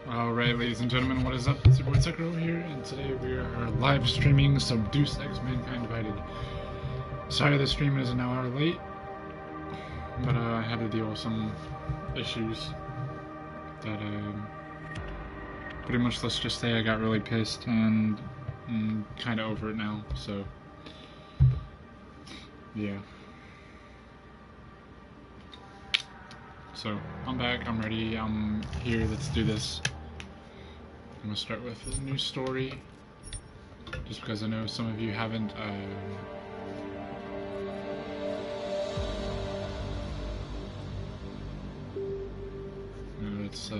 Alright, ladies and gentlemen, what is up? It's your boy Tekro here, and today we are live streaming some Deus Ex Mankind Divided. Sorry the stream is an hour late, but I had to deal with some issues that, pretty much, let's just say I got really pissed, and I'm kind of over it now, so, yeah. So, I'm back, I'm ready, I'm here, let's do this. I'm gonna start with a new story, just because I know some of you haven't, it's,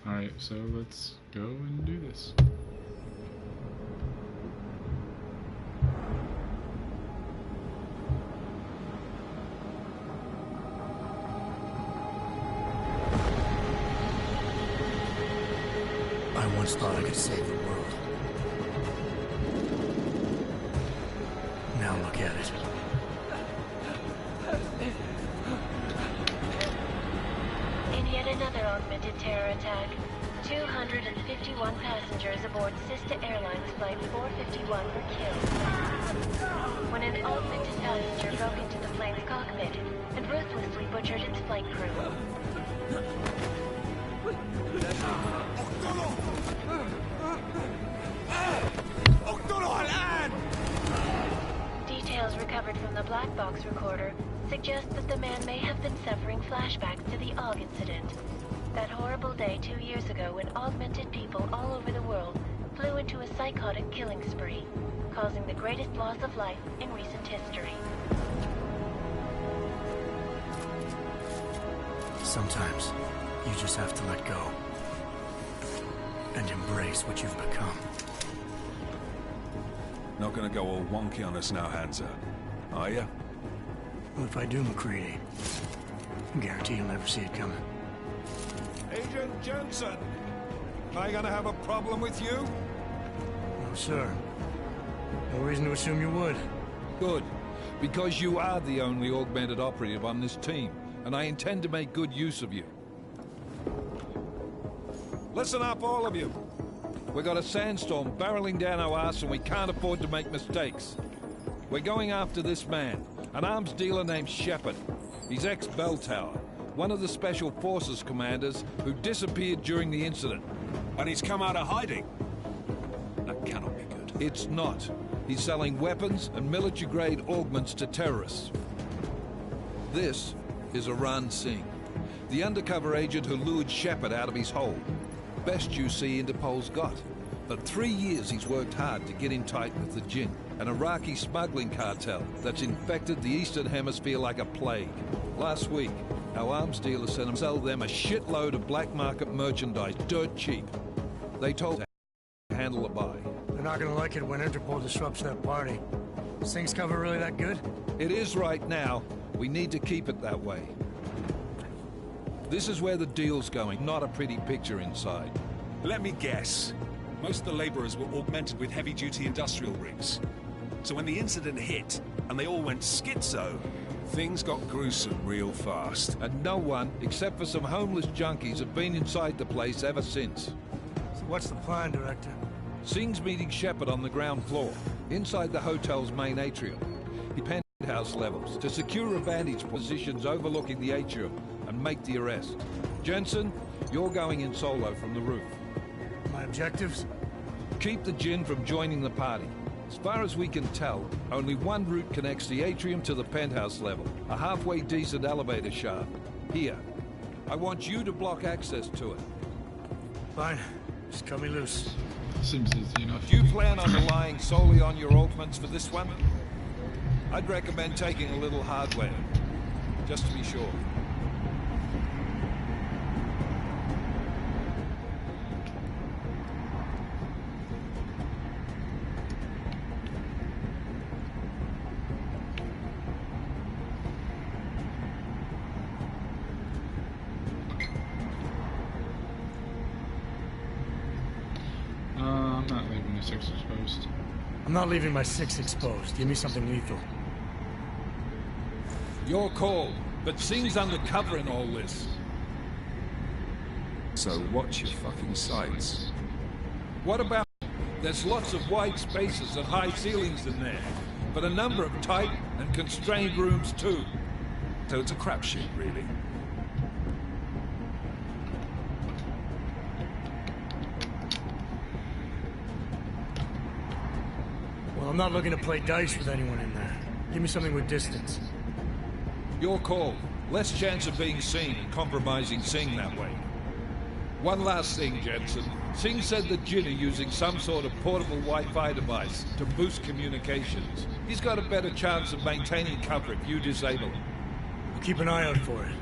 alright, so let's go and do this. I once thought I could save the world. Now look at it. In yet another augmented terror attack, 251 passengers aboard Sister Airlines Flight 451 were killed when an augmented passenger broke into the plane's cockpit and ruthlessly butchered its flight crew. Details recovered from the black box recorder suggest that the man may have been suffering flashbacks to the AUG incident. That horrible day 2 years ago when augmented people all over the world flew into a psychotic killing spree, causing the greatest loss of life in recent history. Sometimes you just have to let go and embrace what you've become. Not gonna go all wonky on us now, Hansa, are ya? Well, if I do, McCready, I guarantee you'll never see it coming. Agent Jensen! Am I gonna have a problem with you? No, sir. No reason to assume you would. Good. Because you are the only augmented operative on this team, and I intend to make good use of you. Listen up, all of you. We got a sandstorm barreling down our ass and we can't afford to make mistakes. We're going after this man, an arms dealer named Shepard. He's ex-Bell Tower, one of the Special Forces commanders who disappeared during the incident. And he's come out of hiding. That cannot be good. It's not. He's selling weapons and military-grade augments to terrorists. This is Iran Singh, the undercover agent who lured Shepard out of his hole. Best you see Interpol's got. For 3 years he's worked hard to get in tight with the Jinn, an Iraqi smuggling cartel that's infected the Eastern Hemisphere like a plague. Last week, our arms dealer sent him to sell them a shitload of black market merchandise, dirt cheap. They told him to handle the buy. They're not gonna like it when Interpol disrupts their party. Singh's cover really that good? It is right now. We need to keep it that way. This is where the deal's going, not a pretty picture inside. Let me guess. Most of the laborers were augmented with heavy-duty industrial rigs. So when the incident hit, and they all went schizo, Things got gruesome real fast. And no one, except for some homeless junkies, have been inside the place ever since. So what's the plan, Director? Singh's meeting Shepard on the ground floor, inside the hotel's main atrium. He penthouse levels to secure a vantage positions overlooking the atrium and make the arrest. Jensen, you're going in solo from the roof. My objectives? Keep the Jinn from joining the party. As far as we can tell, only one route connects the atrium to the penthouse level, a halfway decent elevator shaft. Here. I want you to block access to it. Fine. Just cut me loose. Seems easy enough. Do you plan on relying solely on your augments for this one? I'd recommend taking a little hardware, just to be sure. I'm not leaving the 6 exposed. I'm not leaving my 6 exposed. Give me something lethal. Your call, but Singh's undercover in all this. So watch your fucking sights. What about... There's lots of wide spaces and high ceilings in there, but a number of tight and constrained rooms too. So it's a crapshoot, really. Well, I'm not looking to play dice with anyone in there. Give me something with distance. Your call. Less chance of being seen and compromising Singh that way. One last thing, Jensen. Singh said that Jin are using some sort of portable Wi-Fi device to boost communications. He's got a better chance of maintaining cover if you disable it. We'll keep an eye out for it.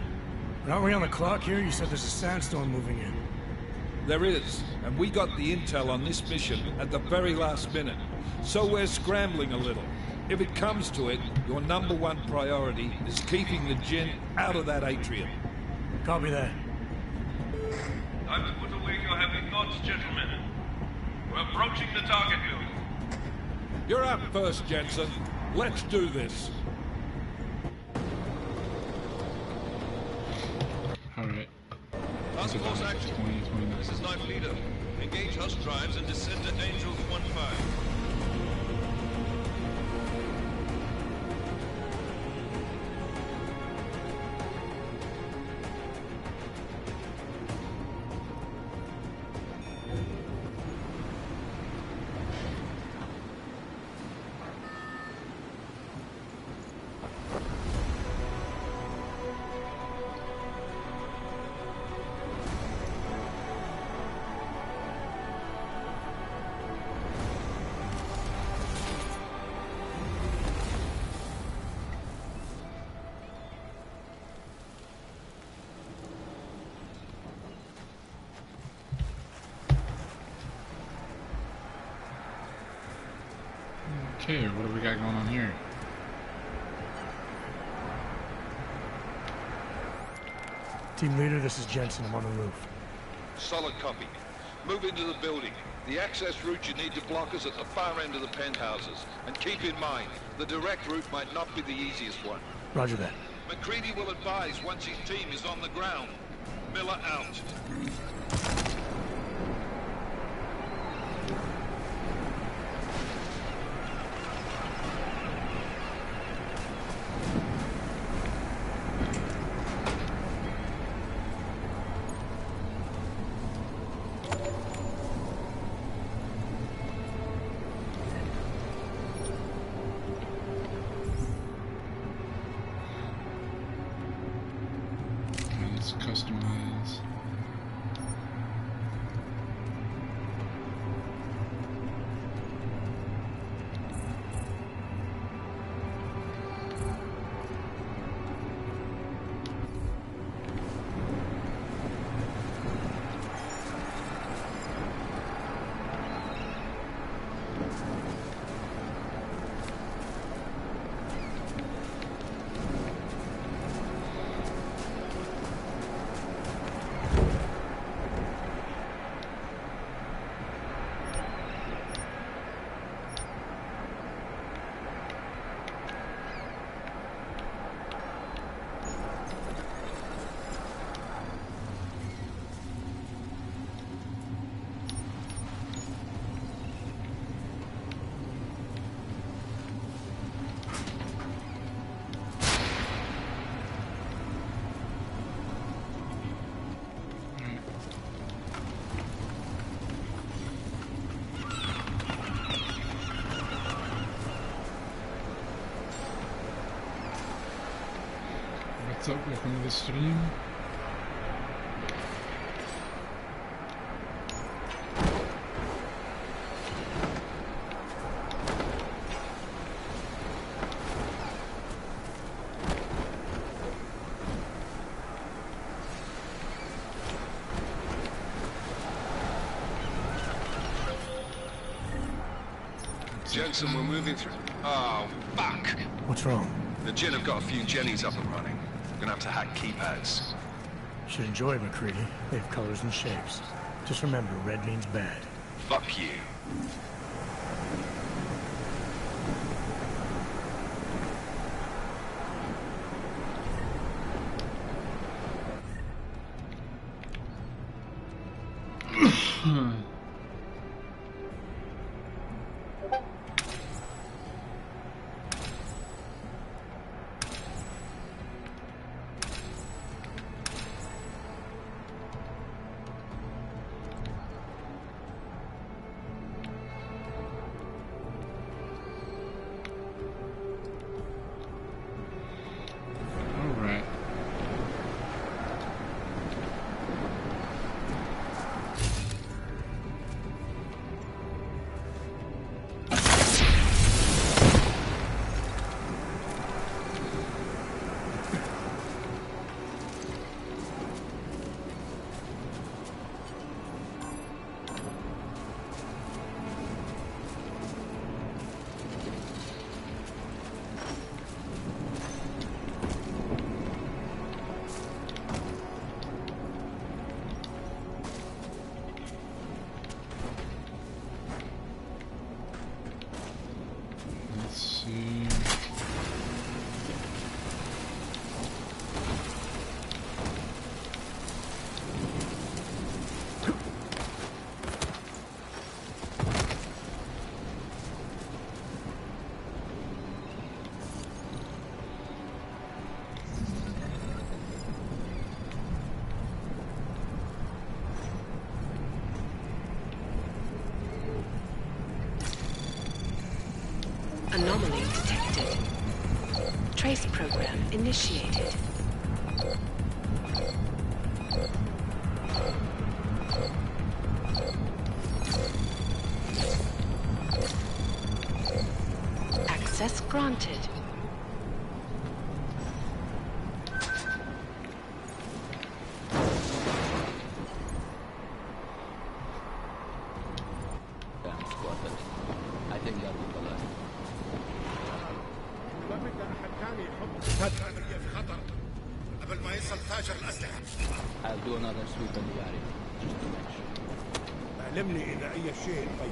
But aren't we on the clock here? You said there's a sandstorm moving in. There is, and we got the intel on this mission at the very last minute. So we're scrambling a little. If it comes to it, your #1 priority is keeping the Jinn out of that atrium. Copy that. Time to put away your heavy thoughts, gentlemen. We're approaching the target building. You're up first, Jensen. Let's do this. Alright. Task Force action. 2029. This is Knife Leader. Engage Hush drives and descend to Angels 1-5. Okay, what do we got going on here? Team leader, this is Jensen. I'm on the roof. Solid copy. Move into the building. The access route you need to block is at the far end of the penthouses. And keep in mind, the direct route might not be the easiest one. Roger that. McCready will advise once his team is on the ground. Miller out. Let's customize. What's up? Welcome to the stream. Jensen, we're moving through. Oh, fuck! What's wrong? The Jinn have got a few Jennies up and running. We're gonna have to hack keypads. Should enjoy it, McCready. They have colors and shapes. Just remember, red means bad. Fuck you. Anomaly detected. Trace program initiated. Access granted. I'll do another sweep in the area, just to make sure. علمني إذا أي شيء غير.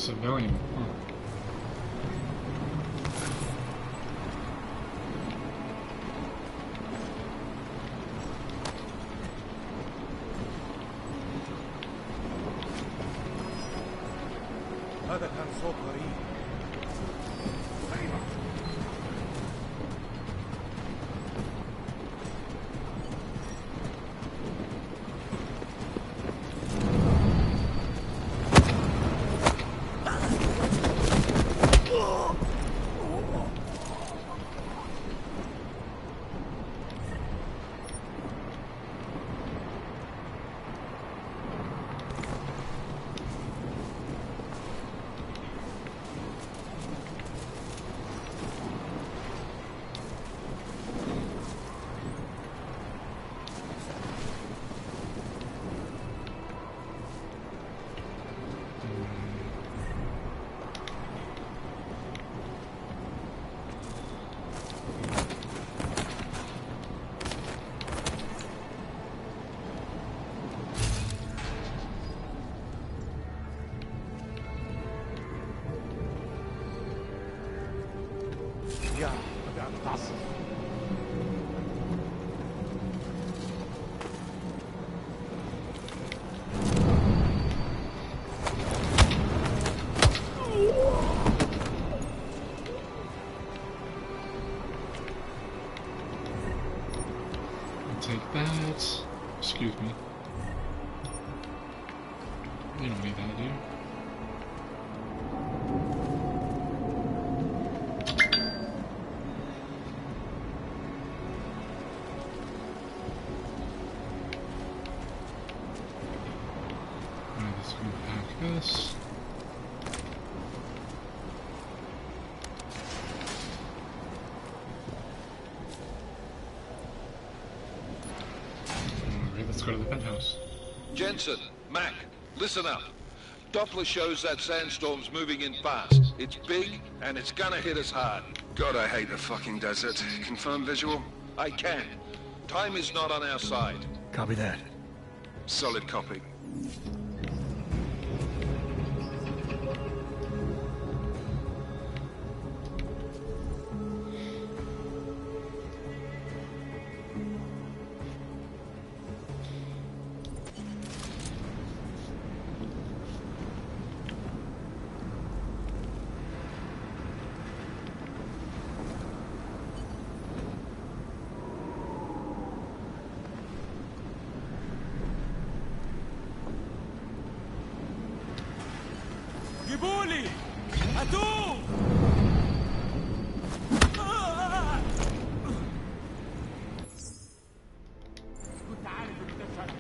Civilian. Huh. هذا كان صوت غريب. يا بدأت تعصب. take that. Excuse me. You don't need that, do you? Alright, let's go pack this. Alright, let's go to the penthouse. Jensen, Mac, listen up. Doppler shows that sandstorm's moving in fast. It's big, and it's gonna hit us hard. God, I hate the fucking desert. Confirm visual? I can. Time is not on our side. Copy that. Solid copy. جيبولي هاتوه كنت عارف ان ده شرف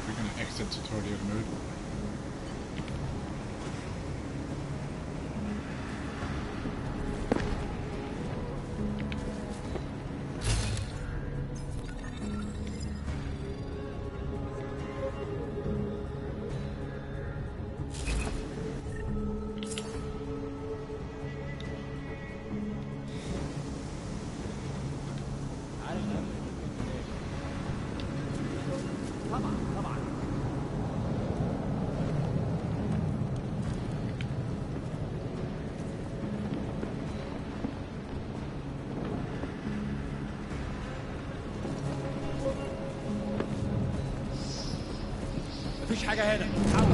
We're gonna exit tutorial mode. مفيش حاجة هنا حاول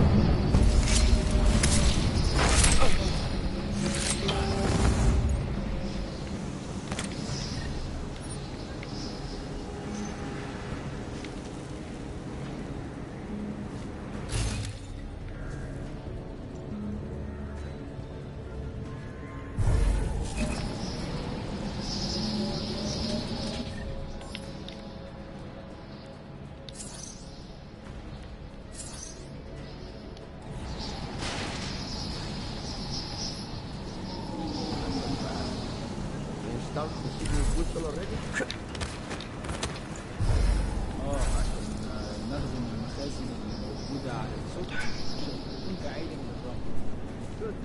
نخدم المخازن الموجودة على السطح عشان تكون بعيدة من الرمل. Good.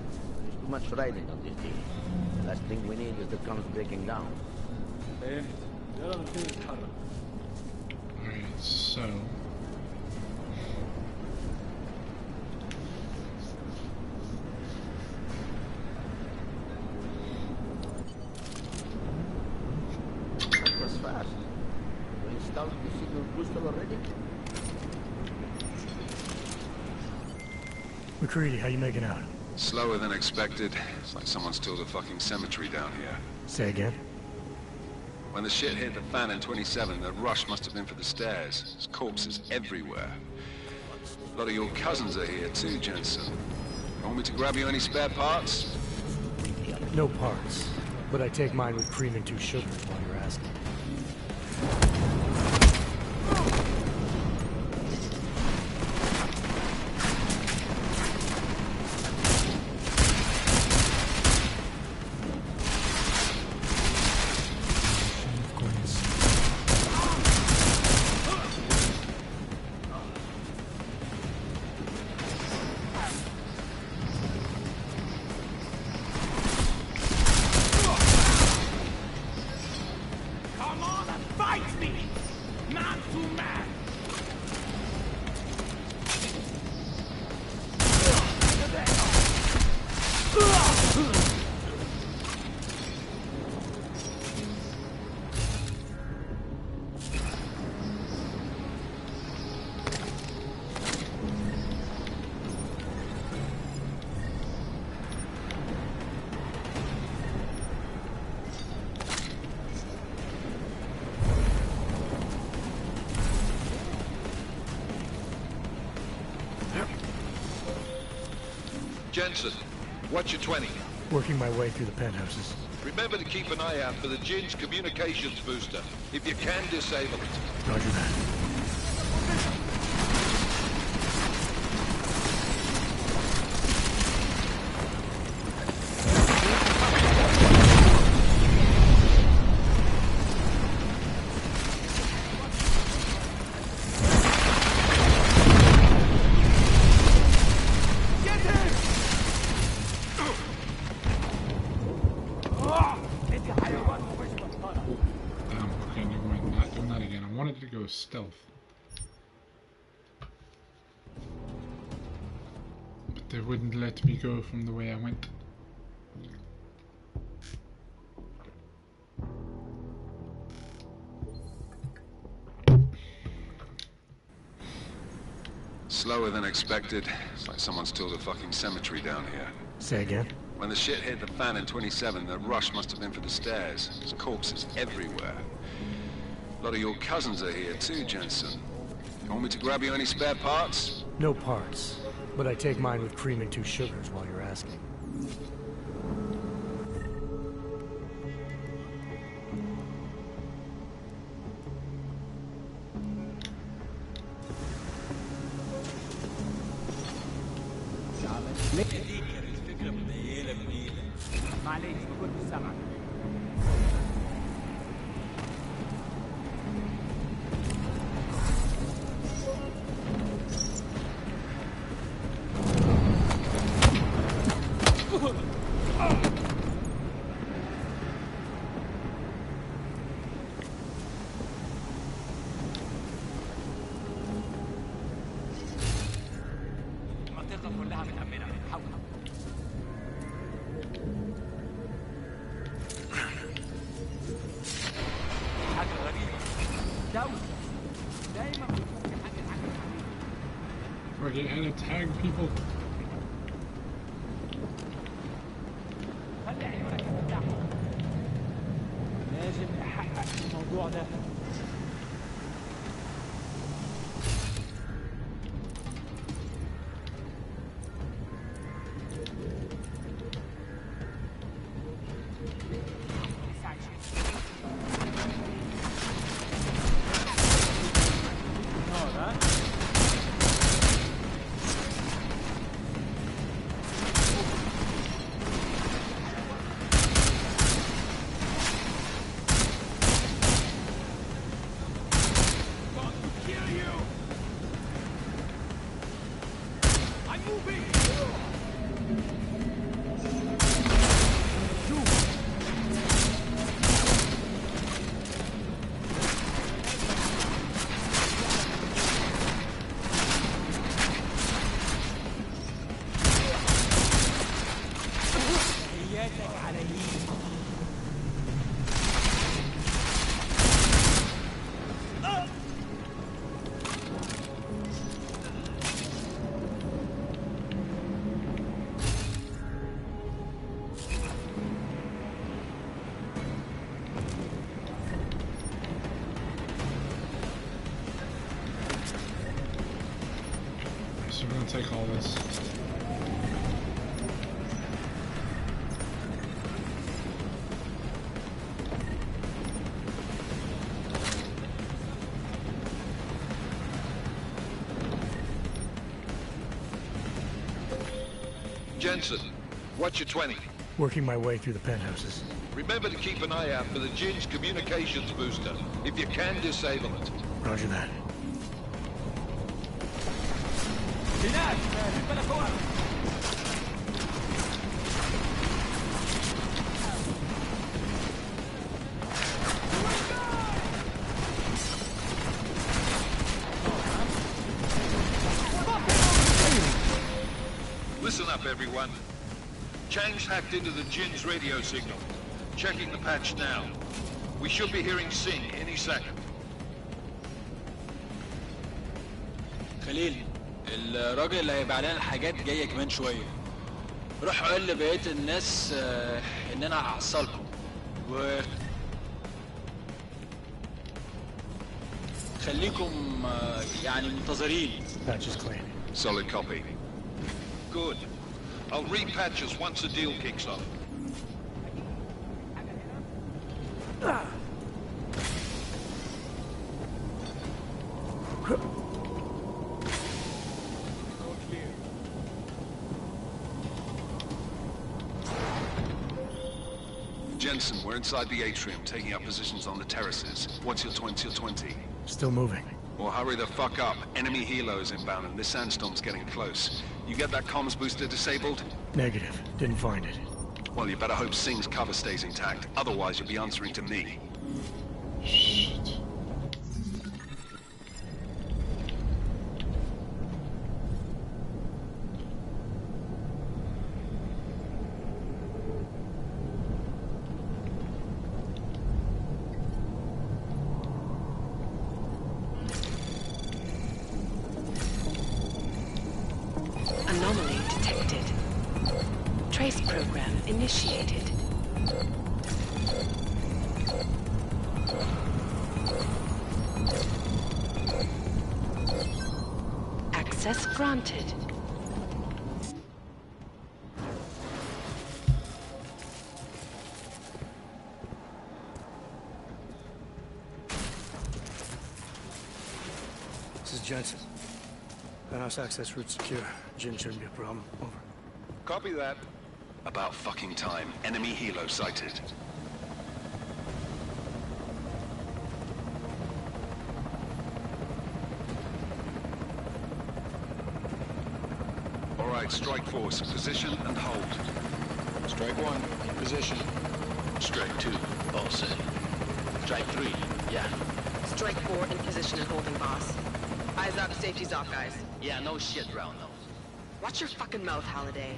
There's too much riding on this deal. The last thing we need is the comes breaking down. فهمت. يلا نبتدي نتحرك. Alright, so... That was fast. You installed the signal booster already? McCready, how you making out? Slower than expected. It's like someone's tilled a fucking cemetery down here. Say again? When the shit hit the fan in 27, the rush must have been for the stairs. There's corpses everywhere. A lot of your cousins are here too, Jensen. Want me to grab you any spare parts? No parts. But I take mine with cream and 2 sugars while you're asking. Come on and fight me! Not too mad! Jensen, what's your 20? Working my way through the penthouses. Remember to keep an eye out for the Jin's communications booster. If you can, disable it. Roger that. Stealth. But they wouldn't let me go from the way I went. Slower than expected. It's like someone's tilled a fucking cemetery down here. Say again? When the shit hit the fan in 27, the rush must have been for the stairs. There's corpses everywhere. A lot of your cousins are here too, Jensen. You want me to grab you any spare parts? No parts, but I take mine with cream and 2 sugars while you're asking. Forget how to tag people. لازم نحقق في الموضوع ده. So we're gonna take all this. Jensen, what's your 20? Working my way through the penthouses. Remember to keep an eye out for the Jin's communications booster. If you can, disable it. Roger that. Listen up, everyone. Chang's hacked into the Jin's radio signal. Checking the patch now. We should be hearing Sing any second. خليل، الراجل اللي هيبقى علينا الحاجات جاية كمان شوية. روح قول لبقية الناس إن أنا هحصلكم. خليكم يعني منتظرين. Patch is clean. Solid copy. Good. I'll repatch us once the deal kicks off. Jensen, we're inside the atrium, taking up positions on the terraces. What's your 20? Still moving. Well, hurry the fuck up. Enemy helos inbound, and this sandstorm's getting close. You get that comms booster disabled? Negative. Didn't find it. Well, you better hope Singh's cover stays intact. Otherwise, you'll be answering to me. Shit. Anomaly detected. Trace program initiated. Access granted. This is Jensen. Penthouse access route secure. Jin shouldn't be a problem. Over. Copy that. About fucking time. Enemy helo sighted. All right, strike force. Position and hold. Strike 1, in position. Strike 2, all set. Strike 3, yeah. Strike 4 in position and holding, boss. Eyes up, safety's off, guys. Yeah, no shit, round nose. Watch your fucking mouth, Holiday.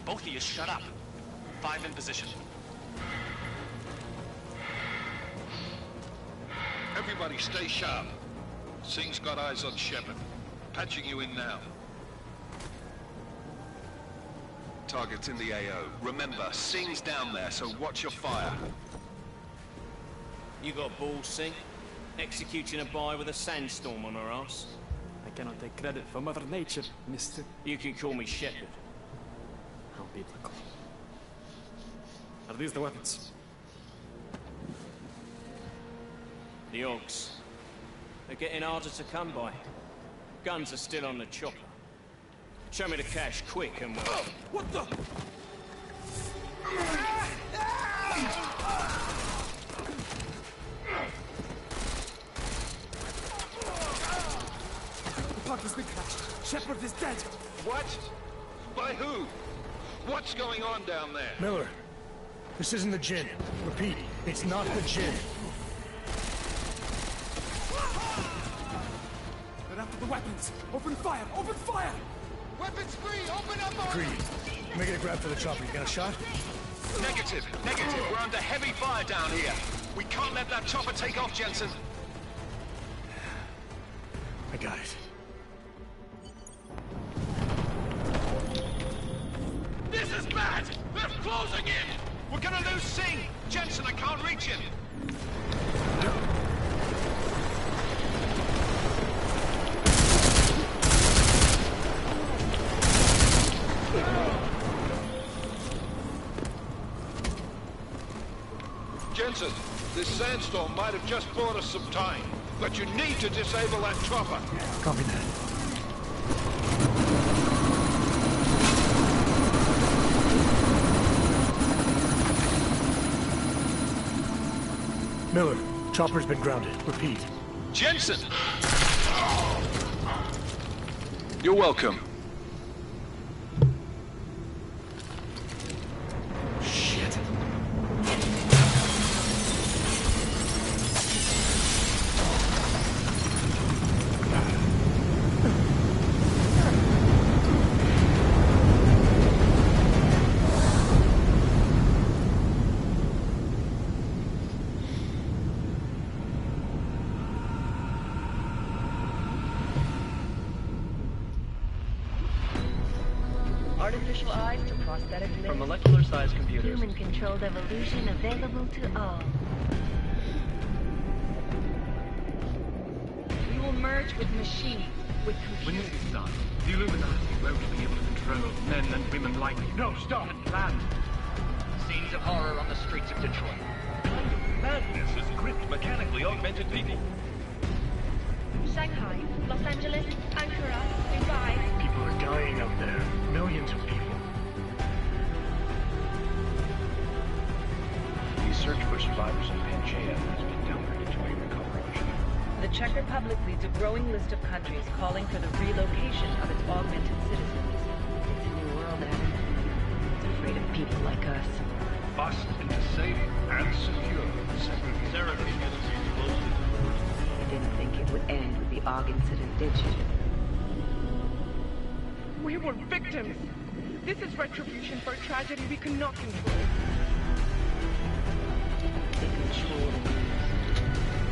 Both of you shut up. 5 in position. Everybody stay sharp. Singh's got eyes on Shepard. Patching you in now. Target's in the AO. Remember, Singh's down there, so watch your fire. You got balls, Singh? Executing a buy with a sandstorm on her ass? I cannot take credit for Mother Nature, mister. You can call me Shepard. How biblical. Are these the weapons? The Ogs. They're getting harder to come by. Guns are still on the chopper. Show me the cash, quick, and we'll... Oh, what the? The park has been crashed. Shepard is dead. What? By who? What's going on down there? Miller, this isn't the Jinn. Repeat, it's not the Jinn. They're after the weapons. Open fire! Open fire! Weapons free! Open up! Greedy, making a grab for the chopper. You got a shot? Negative. We're under heavy fire down here. We can't let that chopper take off, Jensen. I got it. This is bad! They're closing in! We're gonna lose Singh! Jensen, I can't reach him! Jensen, this sandstorm might have just bought us some time, but you need to disable that chopper. Copy that. Miller, chopper's been grounded. Repeat. Jensen! You're welcome. Shit. Artificial eyes to prosthetic limbs. From molecular-sized computers. Human-controlled evolution available to all. We will merge with machines, When this is done, the Illuminati won't be able to control men and women like you. No, stop and plan. Scenes of horror on the streets of Detroit. Madness has gripped mechanically augmented people. Shanghai, Los Angeles, Ankara, Dubai. People are dying out there. Millions of people. The search for survivors in Pangaea has been downloaded to a recovery machine. The Czech Republic leads a growing list of countries calling for the relocation of its augmented citizens. It's a new world, Adam. It's afraid of people like us. Bust into safe and secure segregation. You didn't think it would end with the AUG incident, did you? We were victims. This is retribution for a tragedy we cannot control. They control the news.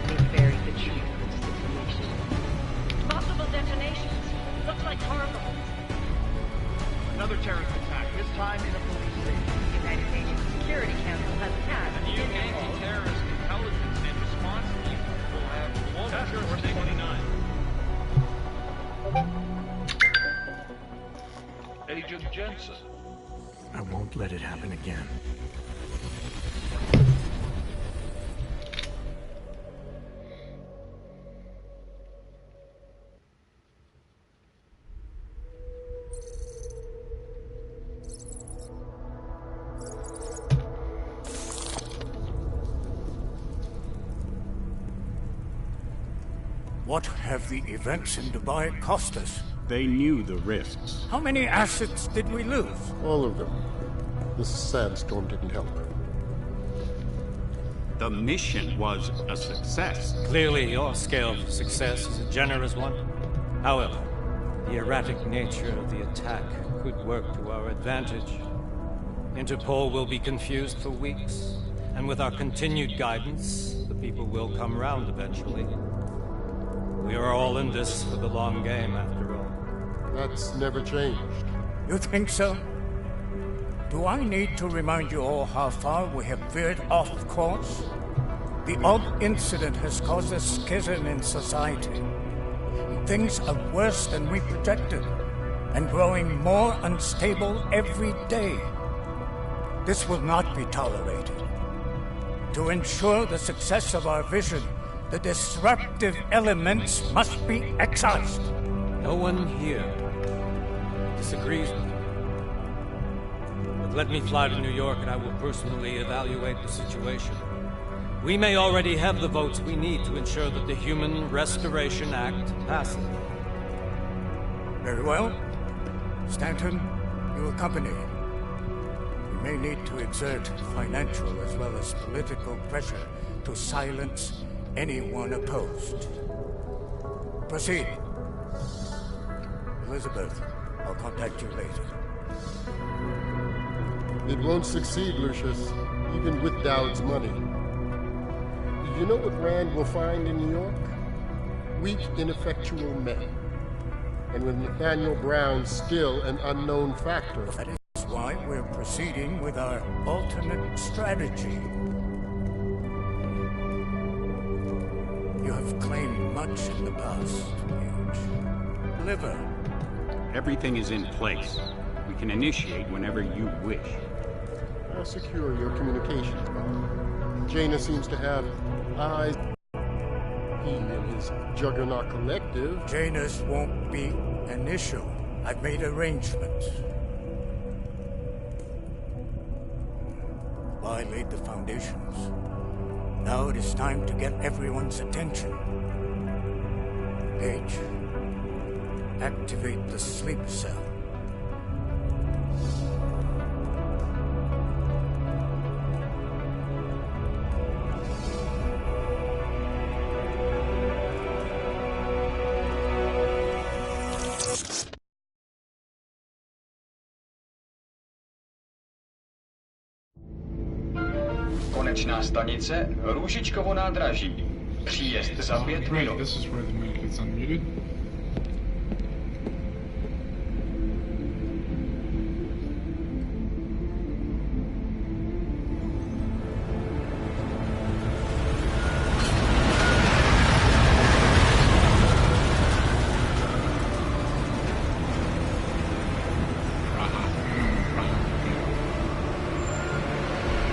They buried the truth of the situation. Multiple detonations. Looks like horrible. Another terrorist attack, this time in a police station. The United Nations Security Council has passed A new anti-terrorist intelligence and response team will have Task Force 29. Agent Jensen. I won't let it happen again. What have the events in Dubai cost us? They knew the risks. How many assets did we lose? All of them. This sandstorm didn't help. The mission was a success. Clearly, your scale for success is a generous one. However, the erratic nature of the attack could work to our advantage. Interpol will be confused for weeks, and with our continued guidance, the people will come round eventually. We are all in this for the long game, after all. That's never changed. You think so? Do I need to remind you all how far we have veered off course? The AUG incident has caused a schism in society. Things are worse than we projected, and growing more unstable every day. This will not be tolerated. To ensure the success of our vision, the disruptive elements must be excised. No one here disagrees with me. But let me fly to New York and I will personally evaluate the situation. We may already have the votes we need to ensure that the Human Restoration Act passes. Very well. Stanton, you accompany. We may need to exert financial as well as political pressure to silence anyone opposed. Proceed. Elizabeth, I'll contact you later. It won't succeed, Lucius, even with Dowd's money. You know what Rand will find in New York? Weak, ineffectual men. And with Nathaniel Brown still an unknown factor. That is why we're proceeding with our alternate strategy. You have claimed much in the past, Huge. Liver. Everything is in place. We can initiate whenever you wish. I'll secure your communications, Bob. Jaina seems to have eyes. He and his Juggernaut Collective. Janus won't be an issue. I've made arrangements. I laid the foundations. Now it is time to get everyone's attention. Paige, activate the sleep cell. Konečná stanice Růžičkovo nádraží. Příjezd za 5 minut. This is where the mic gets unmuted.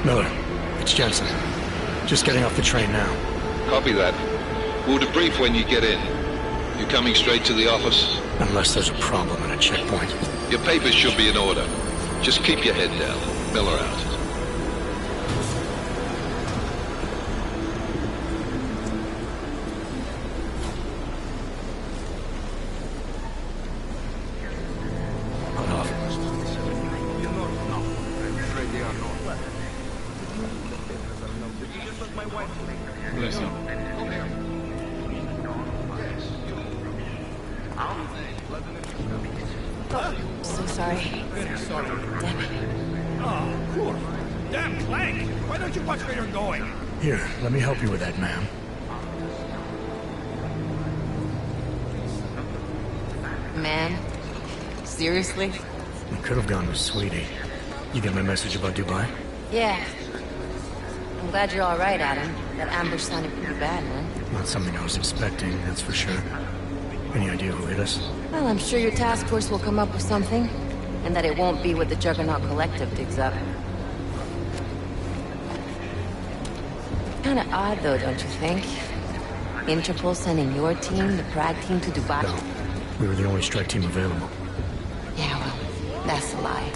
Miller, it's Jensen. Just getting off the train now. Copy that. We'll debrief when you get in. You coming straight to the office? Unless there's a problem at a checkpoint. Your papers should be in order. Just keep your head down. Miller out. So sorry. Damn it. Oh, cool. Damn Clank! Why don't you watch where you're going? Here, let me help you with that, ma'am. Man? Seriously? We could have gone with Sweetie. You get my message about Dubai? Yeah. I'm glad you're alright, Adam. That ambush sounded pretty bad, man. Not something I was expecting, that's for sure. Any idea who hit us? Well, I'm sure your task force will come up with something. And that it won't be what the Juggernaut Collective digs up. Kinda odd, though, don't you think? Interpol sending your team, the Prague team, to Dubai? No. We were the only strike team available. Yeah, well, that's a lie.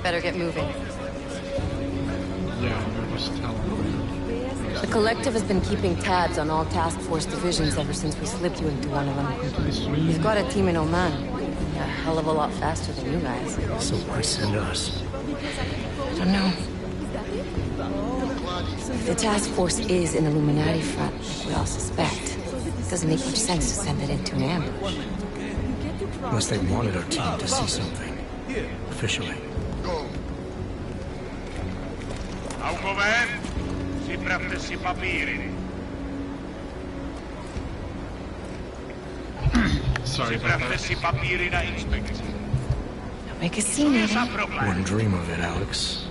Better get moving. Yeah, I'm just telling The Collective has been keeping tabs on all task force divisions ever since we slipped you into one of them. We've got a team in Oman. A hell of a lot faster than you guys. So why send us? I don't know. If the task force is an Illuminati front, like we all suspect, it doesn't make much sense to send it into an ambush. Unless they wanted our team to see something. Officially. Sorry about that. Don't make a scene, Adam. Wouldn't dream of it, Alex.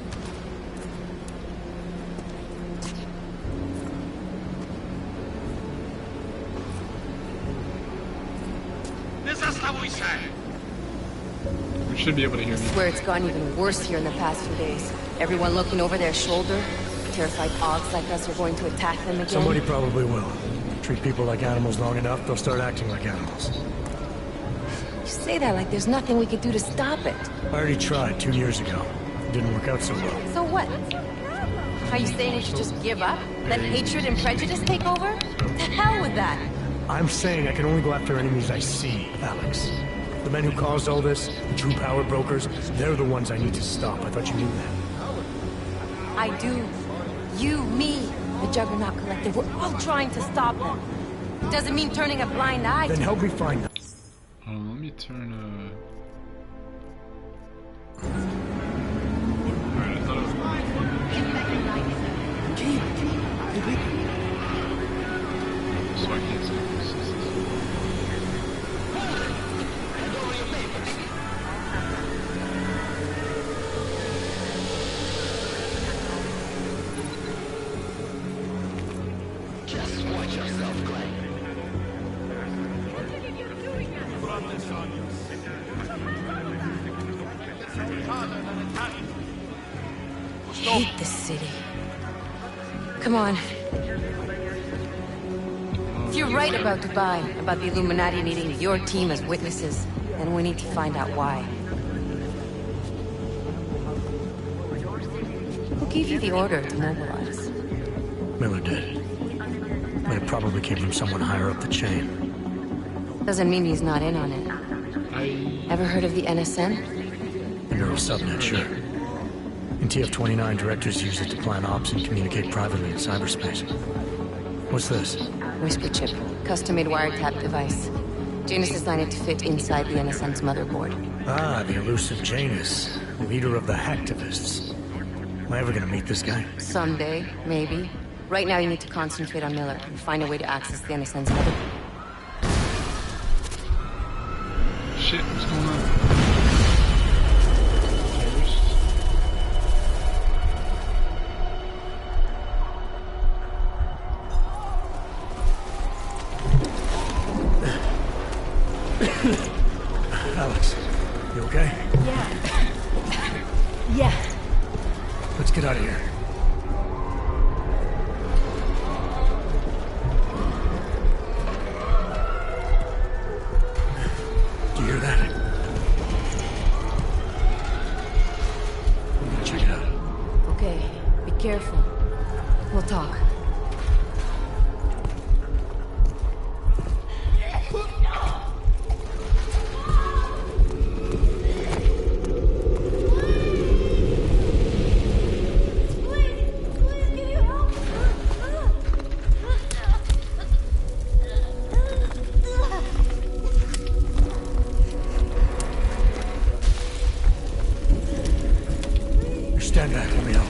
We should be able to hear I me. swear it's gotten even worse here in the past few days. Everyone looking over their shoulder. Terrified Augs like us are going to attack them again. Somebody probably will. Treat people like animals long enough, they'll start acting like animals. You say that like there's nothing we could do to stop it. I already tried 2 years ago. It didn't work out so well. So what? Are you saying we should just give up? Let hatred and prejudice take over? The hell with that! I'm saying I can only go after enemies I see, Alex. The men who caused all this, the true power brokers, they're the ones I need to stop. I thought you knew that. I do. You, me, the Juggernaut Collective, we're all trying to stop them. Doesn't mean turning a blind eye. Then help me find them. Let me turn Alright, I thought it was so I can't see this. Just watch yourself, Glenn. Hate this city. Come on. If you're right about Dubai, about the Illuminati needing your team as witnesses, then we need to find out why. Who gave you the order to mobilize? Miller did. But it probably came from someone higher up the chain. Doesn't mean he's not in on it. Ever heard of the NSN? The neural subnet, sure. In TF-29, directors use it to plan ops and communicate privately in cyberspace. What's this? Whisper chip. Custom-made wiretap device. Janus designed it to fit inside the NSN's motherboard. Ah, the elusive Janus. Leader of the hacktivists. Am I ever gonna meet this guy? Someday, maybe. Right now you need to concentrate on Miller and find a way to access the NSN's motherboard. Shit, what's going on? Alex, you okay? Yeah. Yeah. Let's get out of here. Do you hear that? I'm gonna check it out. Okay, be careful. We'll talk. Stand back, let me help.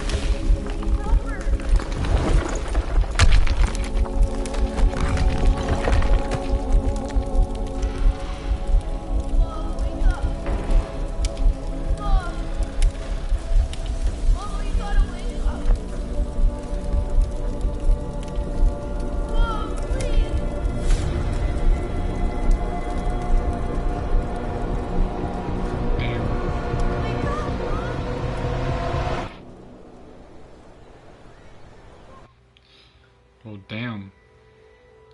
Oh, damn.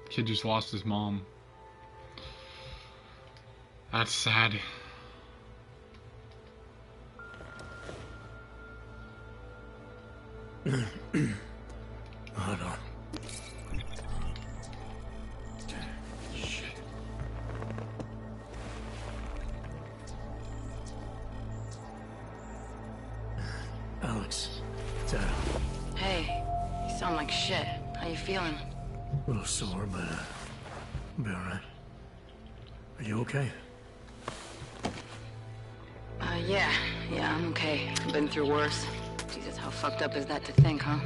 Kid just lost his mom. That's sad. Hold on. Shit. Alex, it's Adam. Hey, you sound like shit. How you feeling? A little sore, but I'll be alright. Are you okay? Yeah, I'm okay. I've been through worse. Jesus, how fucked up is that to think, huh?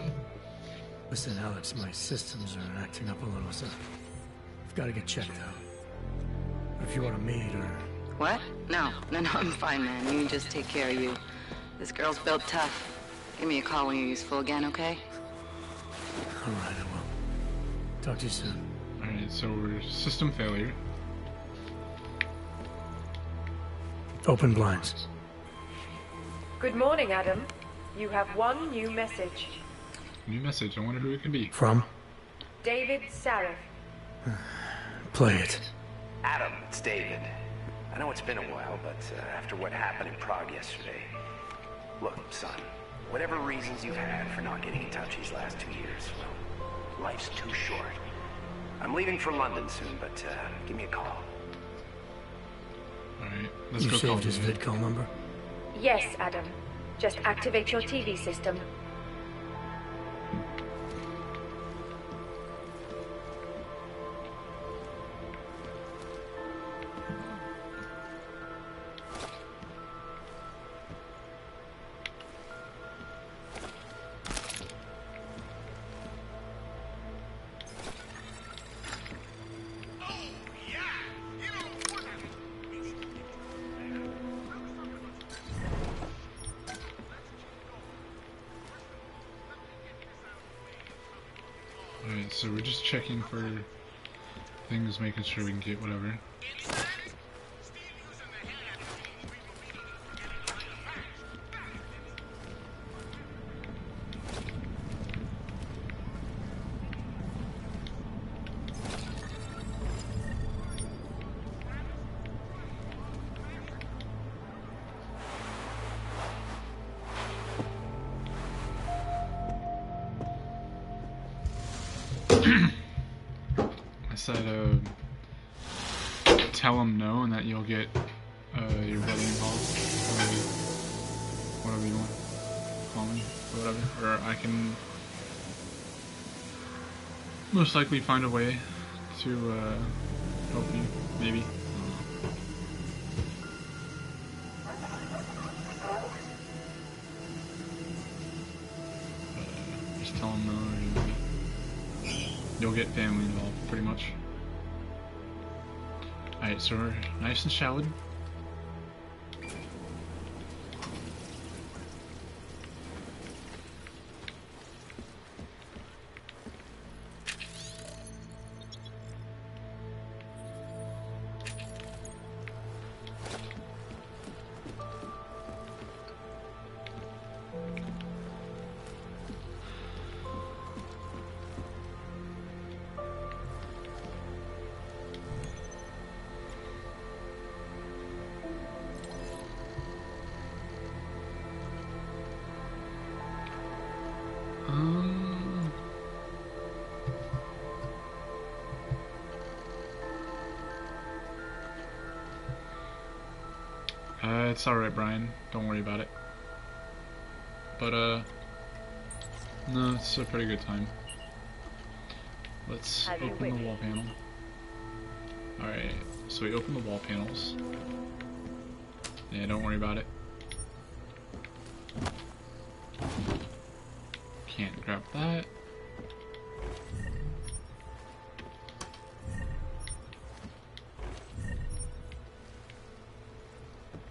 Listen, Alex, my systems are acting up a little, so I've got to get checked out. But if you want to meet or... What? No, I'm fine, man. You just take care of you. This girl's built tough. Give me a call when you're useful again, okay? Alright, I will. Talk to you soon. Alright, so we're system failure. Open blinds. Good morning, Adam. You have one new message. New message. I wonder who it could be. From? David Sarif. Play it. Adam, it's David. I know it's been a while, but after what happened in Prague yesterday... Look, son, whatever reasons you've had for not getting in touch these last 2 years, well, life's too short. I'm leaving for London soon, but give me a call. Alright, let's You go call saved his David. VidCall number? Yes, Adam. Just activate your TV system. Alright, so we're just checking for things, making sure we can get whatever. I said, tell him no and that you'll get your brother involved, or whatever you want to call me, or whatever, or I can most likely find a way to help you, maybe. Just tell him no, or you'll get family involved, pretty much. Alright, so we're nice and showered. It's alright, Brian. Don't worry about it. But, no, it's a pretty good time. Let's open the wall panel. Alright, so we open the wall panels. Yeah, don't worry about it. Can't grab that.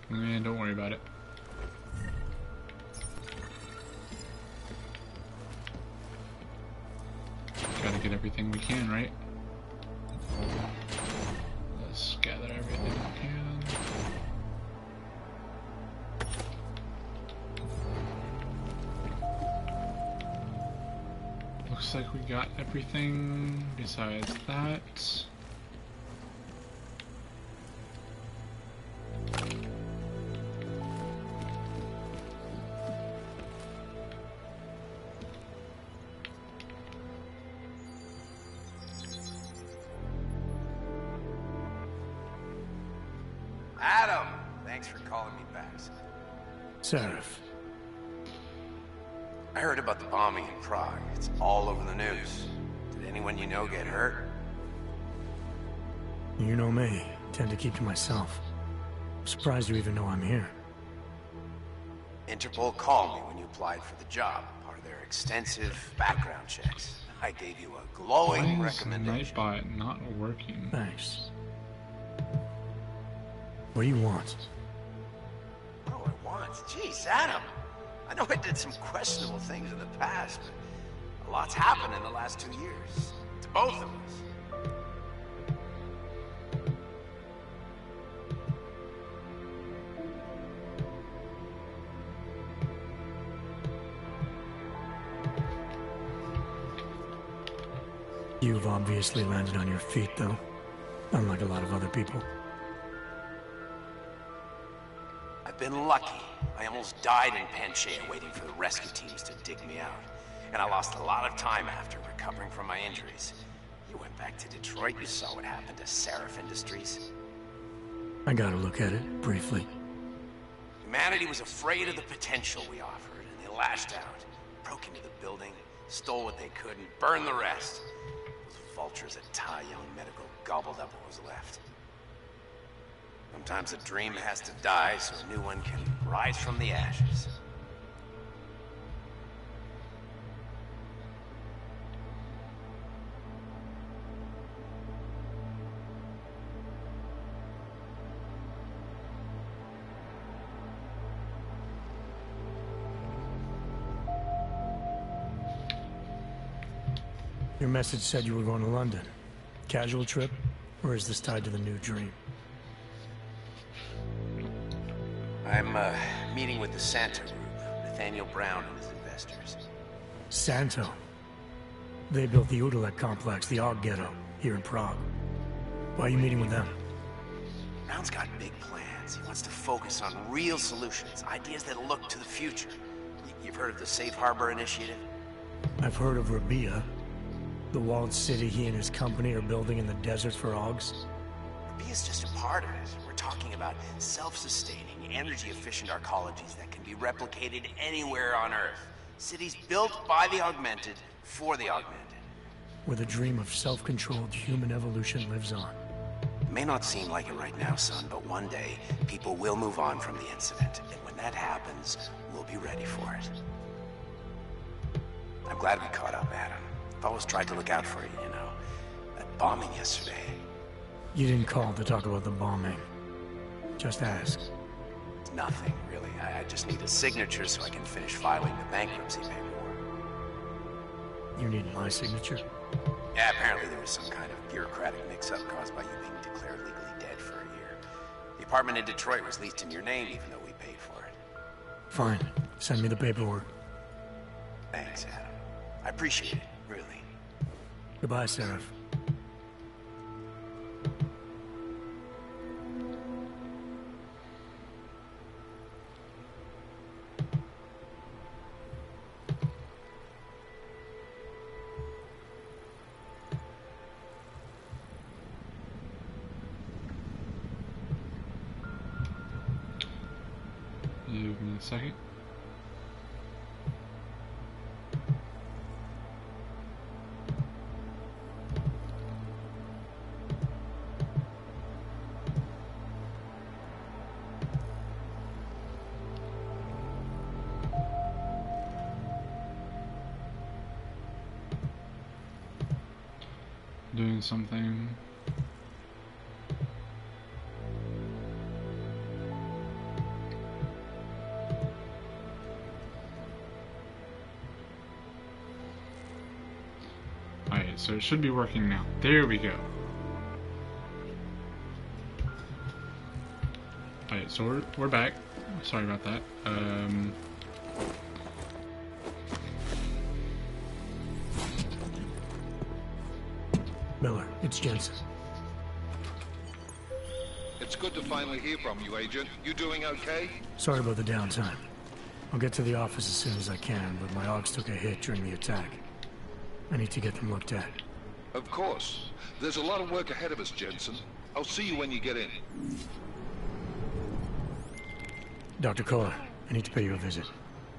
Yeah, don't worry about it. Gotta get everything we can, right? Let's gather everything we can. Looks like we got everything besides that. Adam! Thanks for calling me back. Seraph. I heard about the bombing in Prague. It's all over the news. Did anyone you know get hurt? You know me. Tend to keep to myself. I'm surprised you even know I'm here. Interpol called me when you applied for the job, part of their extensive background checks. I gave you a glowing recommendation. Nightbot not working. Thanks. What do you want? What do I want? Jeez, Adam. I know I did some questionable things in the past, but a lot's happened in the last 2 years. To both of us. You've obviously landed on your feet, though. Unlike a lot of other people. I've been lucky. I almost died in Panchea waiting for the rescue teams to dig me out. And I lost a lot of time after recovering from my injuries. You went back to Detroit, you saw what happened to Seraph Industries. I got a look at it, briefly. Humanity was afraid of the potential we offered, and they lashed out. Broke into the building, stole what they could, and burned the rest. Those vultures at Thai Young Medical gobbled up what was left. Sometimes a dream has to die so a new one can rise from the ashes. Your message said you were going to London. Casual trip? Or is this tied to the new dream? I'm, meeting with the Santo Group, Nathaniel Brown and his investors. Santo? They built the Udalek complex, the Og Ghetto, here in Prague. Why are you meeting with them? Brown's got big plans. He wants to focus on real solutions, ideas that look to the future. You've heard of the Safe Harbor Initiative? I've heard of Rabia, the walled city he and his company are building in the desert for Augs. Rabia's just a part of it. We're talking about self-sustaining, energy-efficient arcologies that can be replicated anywhere on Earth. Cities built by the augmented, for the augmented. Where the dream of self-controlled human evolution lives on. It may not seem like it right now, son, but one day, people will move on from the incident. And when that happens, we'll be ready for it. I'm glad we caught up, Adam. I've always tried to look out for you, you know. That bombing yesterday. You didn't call to talk about the bombing. Just ask. It's nothing, really. I just need a signature so I can finish filing the bankruptcy paperwork. You need my signature? Yeah, apparently there was some kind of bureaucratic mix-up caused by you being declared legally dead for a year. The apartment in Detroit was leased in your name even though we paid for it. Fine. Send me the paperwork. Thanks, Adam. I appreciate it, really. Goodbye, Seraph. a second. Doing something. Alright, so it should be working now. There we go. Alright, so we're back. Sorry about that. Miller, it's Jensen. It's good to finally hear from you, Agent. You doing okay? Sorry about the downtime. I'll get to the office as soon as I can, but my Augs took a hit during the attack. I need to get them looked at. Of course. There's a lot of work ahead of us, Jensen. I'll see you when you get in. Dr. Kohler, I need to pay you a visit.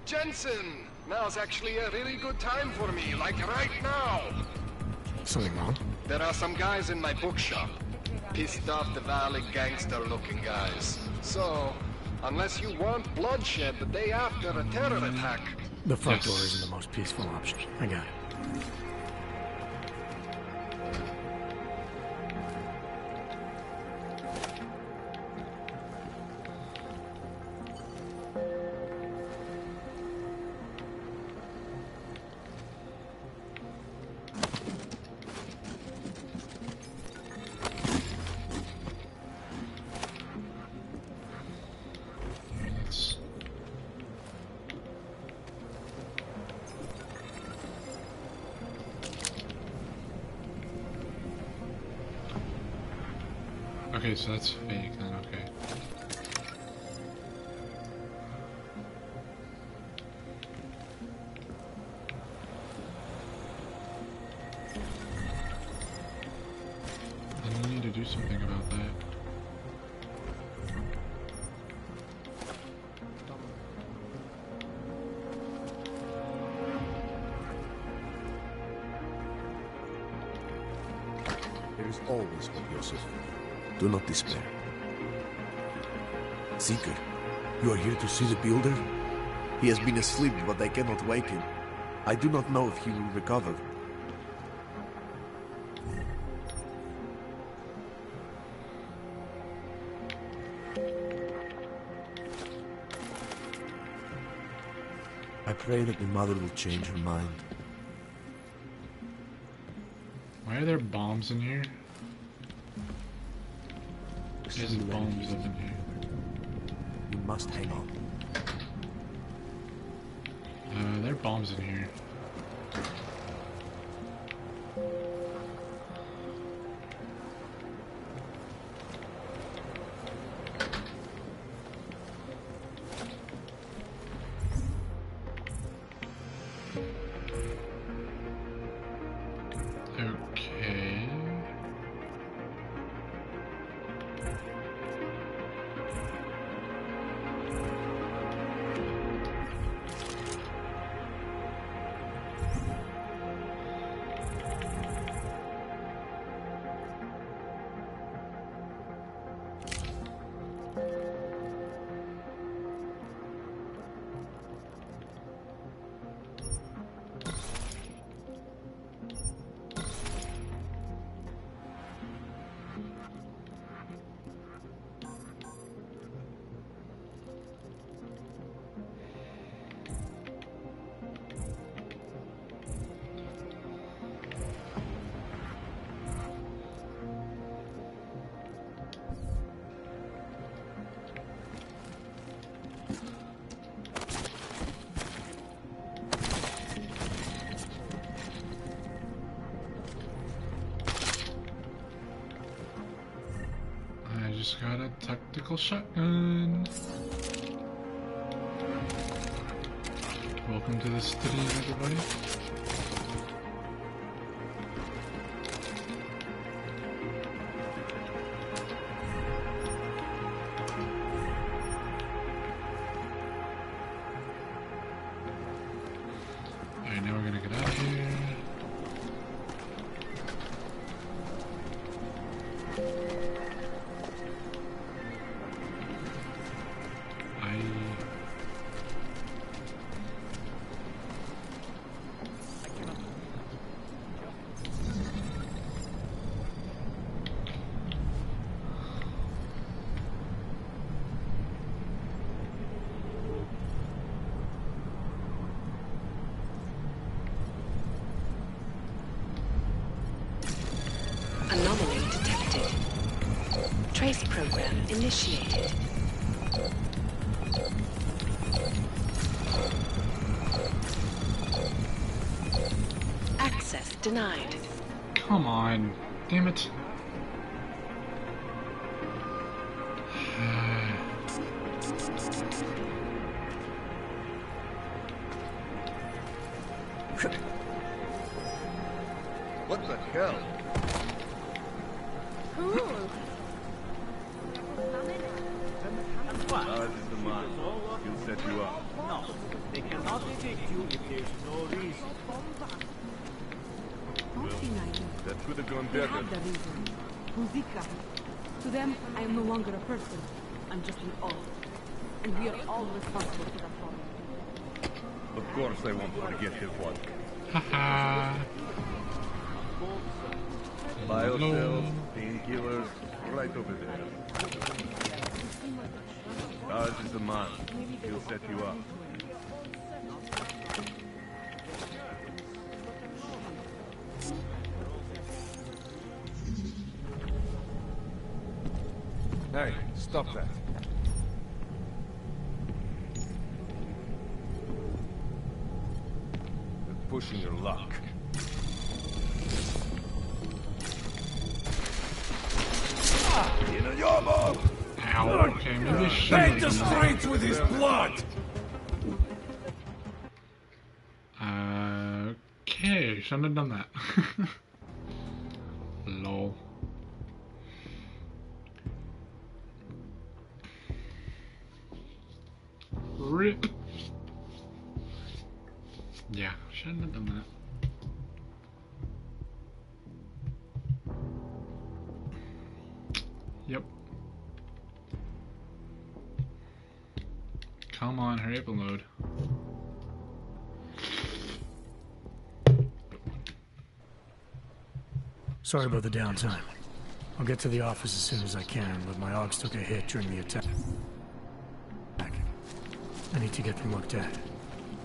Jensen! Now's actually a really good time for me, like right now! Something wrong? There are some guys in my bookshop. Pissed off the Valley gangster-looking guys. So, unless you want bloodshed the day after a terror attack... The front door isn't the most peaceful option. I got it. Okay, so that's fake then, okay. Then we need to do something about that. There is always hope, Joseph. Do not despair. Seeker, you are here to see the builder? He has been asleep, but I cannot wake him. I do not know if he will recover. I pray that my mother will change her mind. Why are there bombs in here? There's bombs up in here. You must hang on. There are bombs in here. Okay. Just got a tactical shotgun. Welcome to the city, everybody. Trace program initiated. Access denied. Come on. Damn it. What the hell? Cool. Ours is the man. He'll set you up. No, they cannot evict you if there's no reason. That could have gone They better. have the reason. Muzika. To them, I am no longer a person. I'm just an all. And we are all responsible for that problem. Of course I won't forget his one. Haha. Biocells, painkillers, right over there. Ours is the man. He'll set you up. Hey, stop that. You're pushing your luck. Ow, okay, maybe I shouldn't Paint have the done that. streets with his blood! Okay, shouldn't have done that. Lol. RIP. Yeah, shouldn't have done that. Yep. Come on, hurry up and load. Sorry about the downtime. I'll get to the office as soon as I can, but my Augs took a hit during the attack. I need to get them looked at.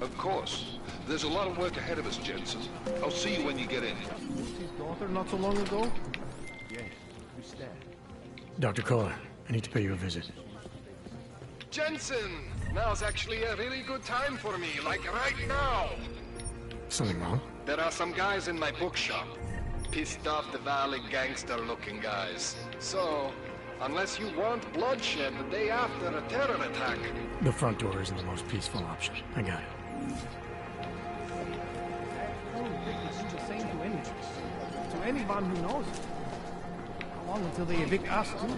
Of course. There's a lot of work ahead of us, Jensen. I'll see you when you get in. His daughter not so long ago? Yes, who's that? Dr. Kohler, I need to pay you a visit. Jensen! Now's actually a really good time for me, like right now! Something wrong? There are some guys in my bookshop. Pissed off the Valley gangster-looking guys. So, unless you want bloodshed the day after a terror attack... The front door isn't the most peaceful option. I got it. It's the same to any, to anyone who knows it. How long until they evict us too?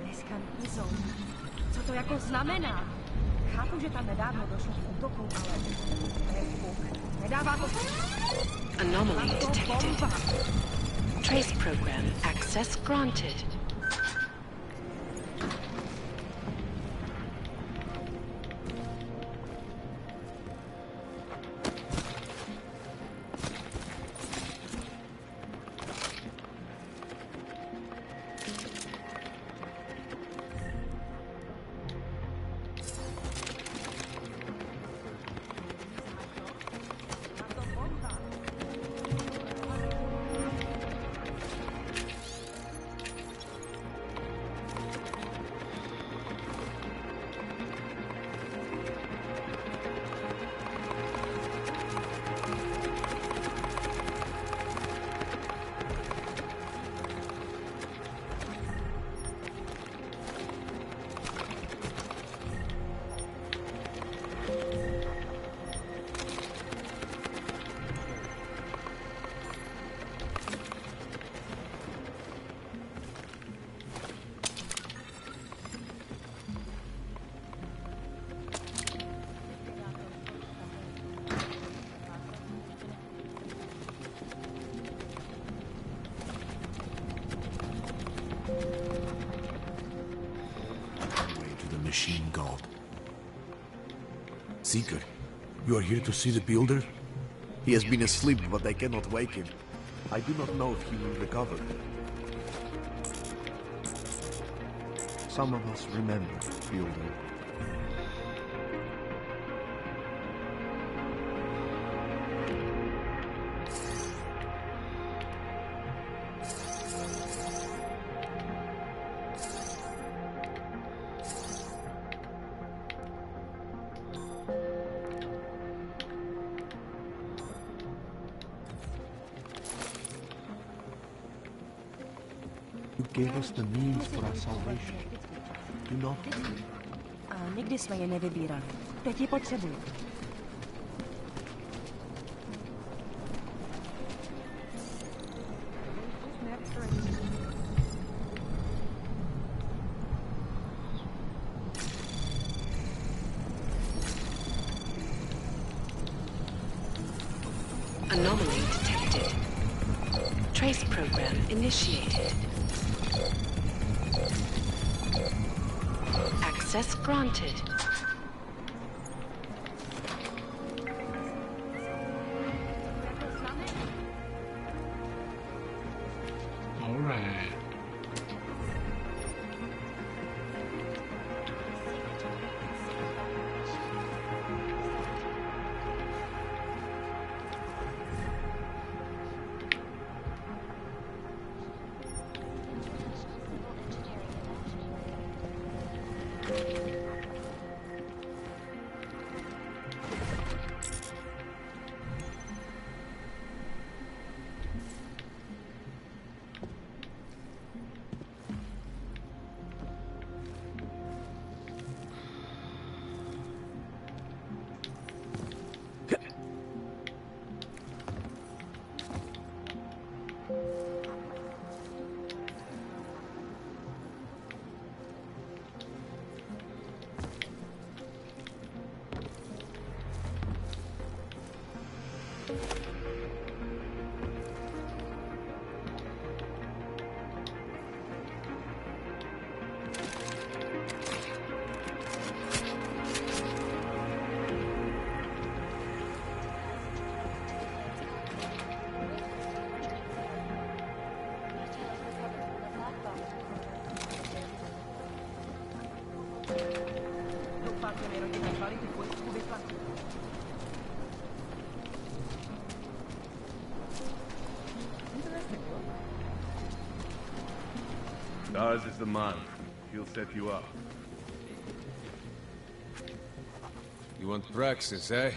Dneska jsou. Co to jako znamená? Chápu, že tam nedávno došlo k útoku, ale to je zvuk. Nedává to... Anomaly detected. Trace program access granted. Machine god. Seeker, you are here to see the builder? He has been asleep, but I cannot wake him. I do not know if he will recover. Some of us remember, builder. You gave us the means for our salvation. Do not worry. A nikdy jsme je nevybírali. Teď je potřebuju. Anomaly detected. Trace program initiated. Access granted. All right. Ours is the man. He'll set you up. You want Praxis, eh?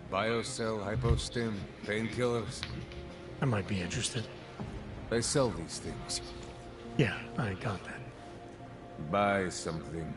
Biocell, hypostim, painkillers? I might be interested. They sell these things. Yeah, I got that. Buy something.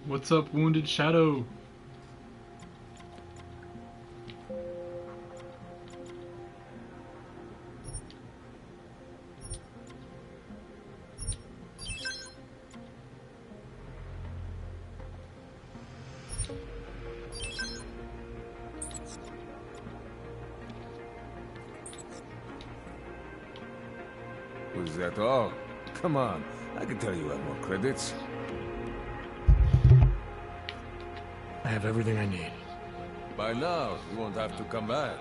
What's up, Wounded Shadow? Was that all? Come on, I can tell you have more credits. I have everything I need. By now, you won't have to come back.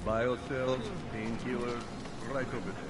Biocells, painkillers, right over there.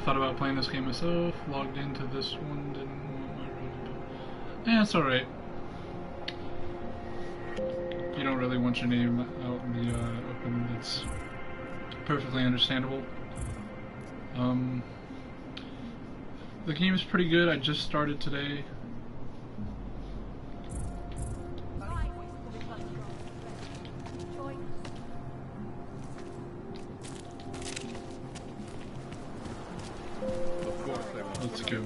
thought about playing this game myself. Logged into this one, didn't want my... Yeah, it's alright. You don't really want your name out in the open. It's perfectly understandable. The game is pretty good. I just started today. Let's go.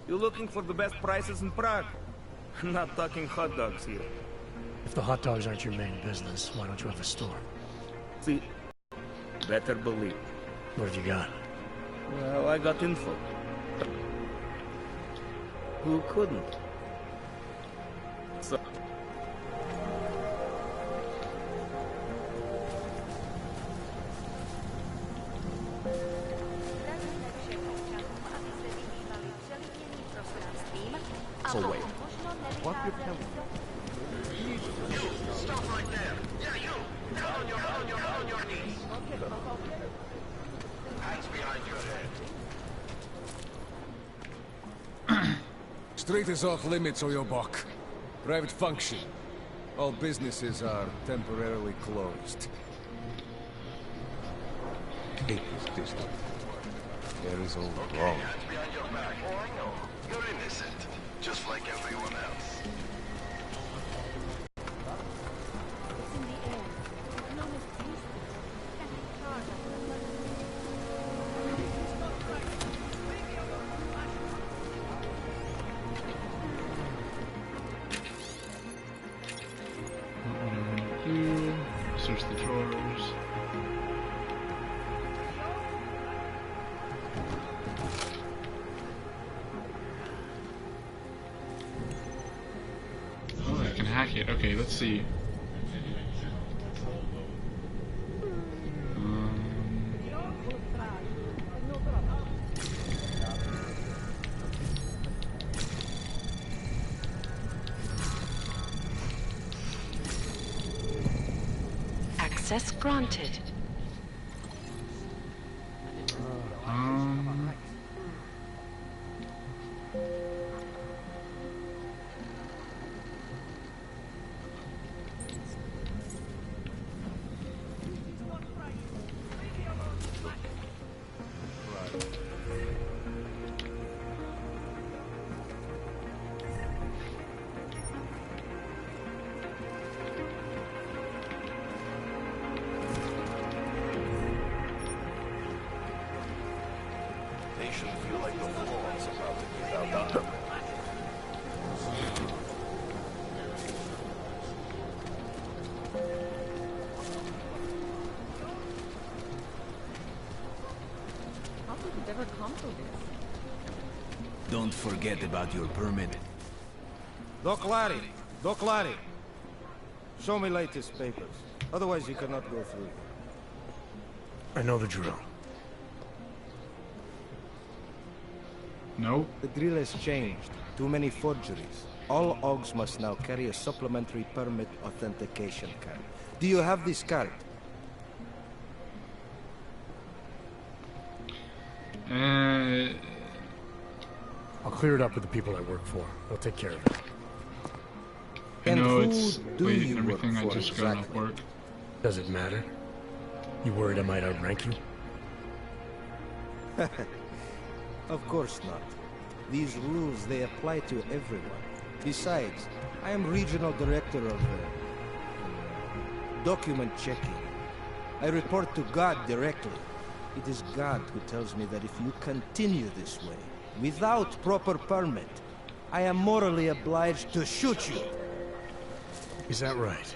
You looking for the best prices in Prague? Not talking hot dogs here. If the hot dogs aren't your main business, why don't you have a store? See, better believe. What have you got? Well, I got info. Who couldn't? So... So wait, what you're telling me? You, stop right there. Yeah, you. Down on your knees. Hands behind your head. Street is off limits, Oyobok. Private function. All businesses are temporarily closed. Take this distance. There is all wrong. Hands behind your back. Oh, I know. You're innocent, just like everyone else. Search the drawers. Oh, I can hack it. Okay, let's see. Access granted. They should feel like the floor is about to give out under them. How did it ever come to this? Don't forget about your permit. Doc Larry. Show me latest papers. Otherwise you cannot go through. I know the drill. No. The drill has changed. Too many forgeries. All OGs must now carry a supplementary permit authentication card. Do you have this card? I'll clear it up with the people I work for. They'll take care of it. I And know who it's do late you and work everything. I for just got off exactly? work. Does it matter? You worried I might outrank you? Of course not. These rules, they apply to everyone. Besides, I am regional director of document checking. I report to God directly. It is God who tells me that if you continue this way, without proper permit, I am morally obliged to shoot you. Is that right?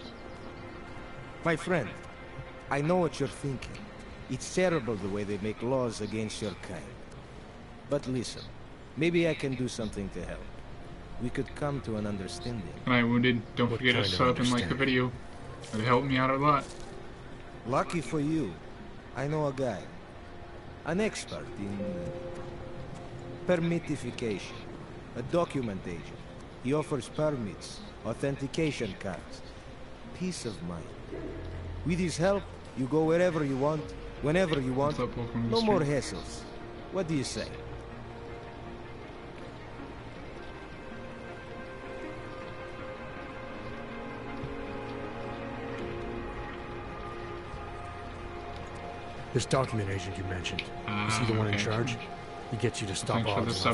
My friend, I know what you're thinking. It's terrible the way they make laws against your kind. But listen, maybe I can do something to help. We could come to an understanding. Alright, Wounded, don't forget to sub and like the video. It helped me out a lot. Lucky for you, I know a guy. An expert in permitification. A document agent. He offers permits, authentication cards. Peace of mind. With his help, you go wherever you want, whenever you want. No more hassles. What do you say? This document agent you mentioned, is he the one in charge? He gets you to stop all this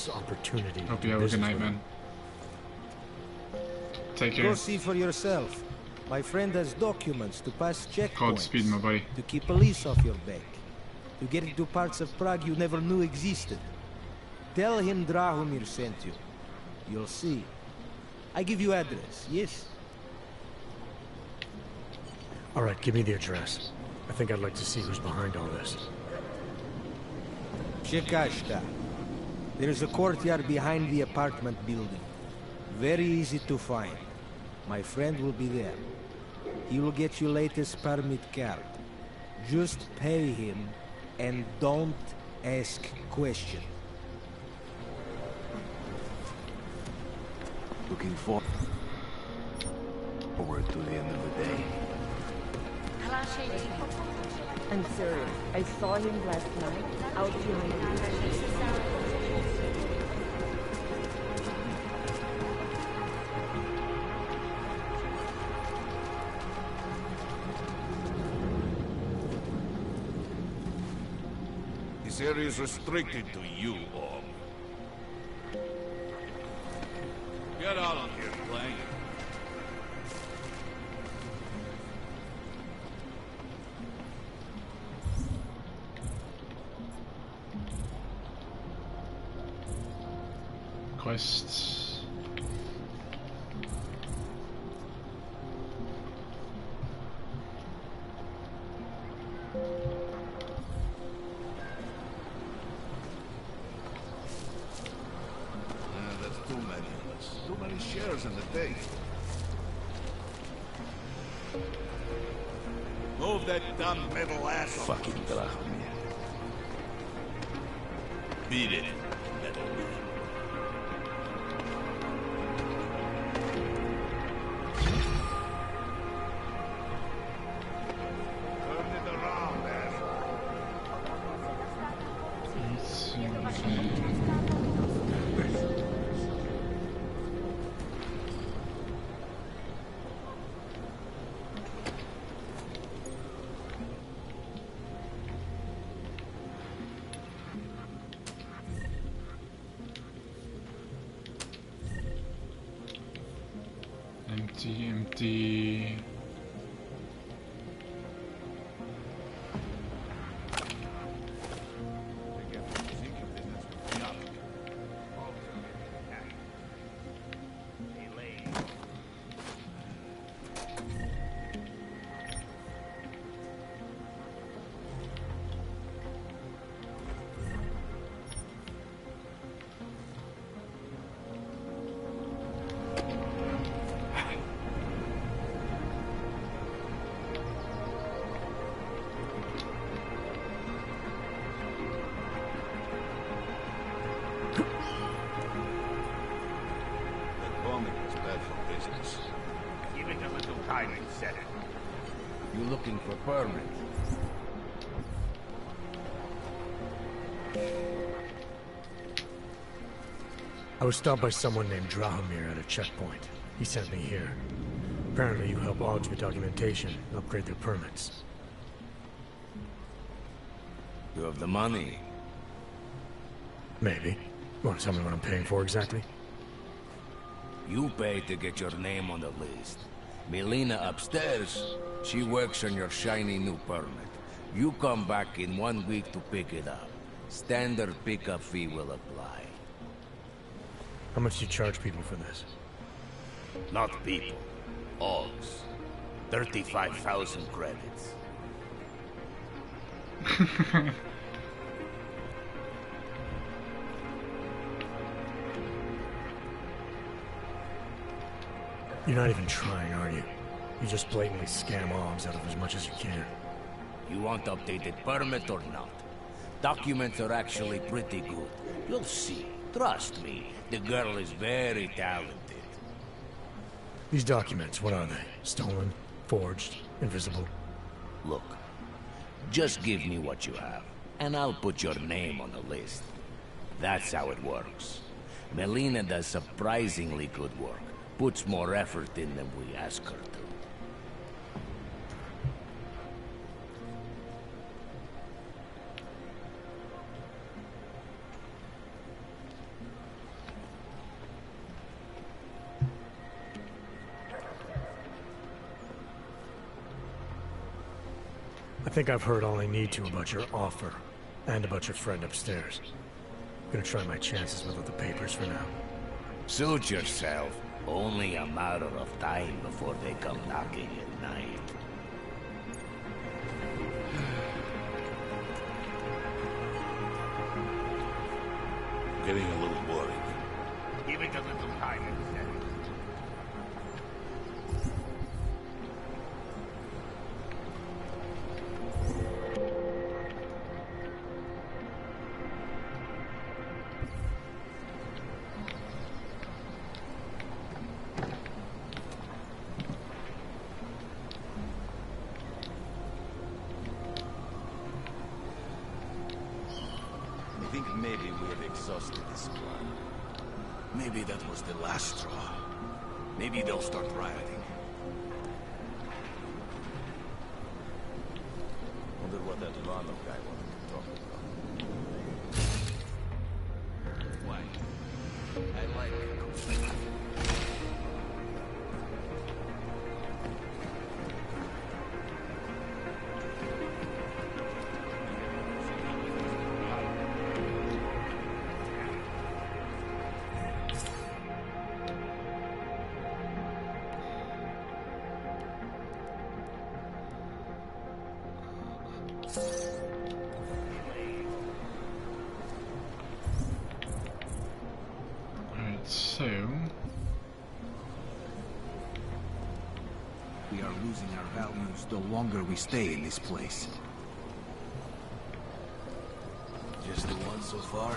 opportunity. Hope you have a good night, man. Take care. Go see for yourself. My friend has documents to pass checkpoints. Called speed, my buddy. To keep police off your back. To get into parts of Prague you never knew existed. Tell him Drahomir sent you. You'll see. I give you address, yes? Alright, give me the address. I think I'd like to see who's behind all this. Chekashka. There's a courtyard behind the apartment building. Very easy to find. My friend will be there. He will get you latest permit card. Just pay him and don't ask questions. Looking forward to the end of the day. I'm serious. I saw him last night out behind the This area is restricted to you, Orm. Get out of here, Blank. Quests. That's too many of us. Too many shares in the day. Move that dumb metal ass. Fucking Drahomir. Beat it, metal man. Turn it around, asshole. Empty. Give it a little time and set it. You looking for permit? I was stopped by someone named Drahomir at a checkpoint. He sent me here. Apparently you help Augs with documentation and upgrade their permits. You have the money? Maybe. Want to tell me what I'm paying for exactly? You pay to get your name on the list. Melina upstairs, she works on your shiny new permit. You come back in 1 week to pick it up. Standard pickup fee will apply. How much do you charge people for this? Not people. Augs. 35,000 credits. You're not even trying, are you? You just blatantly scam Augs out of as much as you can. You want updated permit or not? Documents are actually pretty good. You'll see. Trust me. The girl is very talented. These documents, what are they? Stolen? Forged? invisible. Look, just give me what you have, and I'll put your name on the list. That's how it works. Melina does surprisingly good work. Puts more effort in than we ask her to. I think I've heard all I need to about your offer, and about your friend upstairs. I'm gonna try my chances without the papers for now. Suit yourself. Only a matter of time before they come knocking at night. Getting a little boring. Give it a little time instead. I think maybe we have exhausted this plan. Maybe that was the last straw. Maybe they'll start rioting. Wonder what that Vano guy wanted to talk about. Why? I like conflict. Alright, so... We are losing our values the longer we stay in this place. Just the one so far?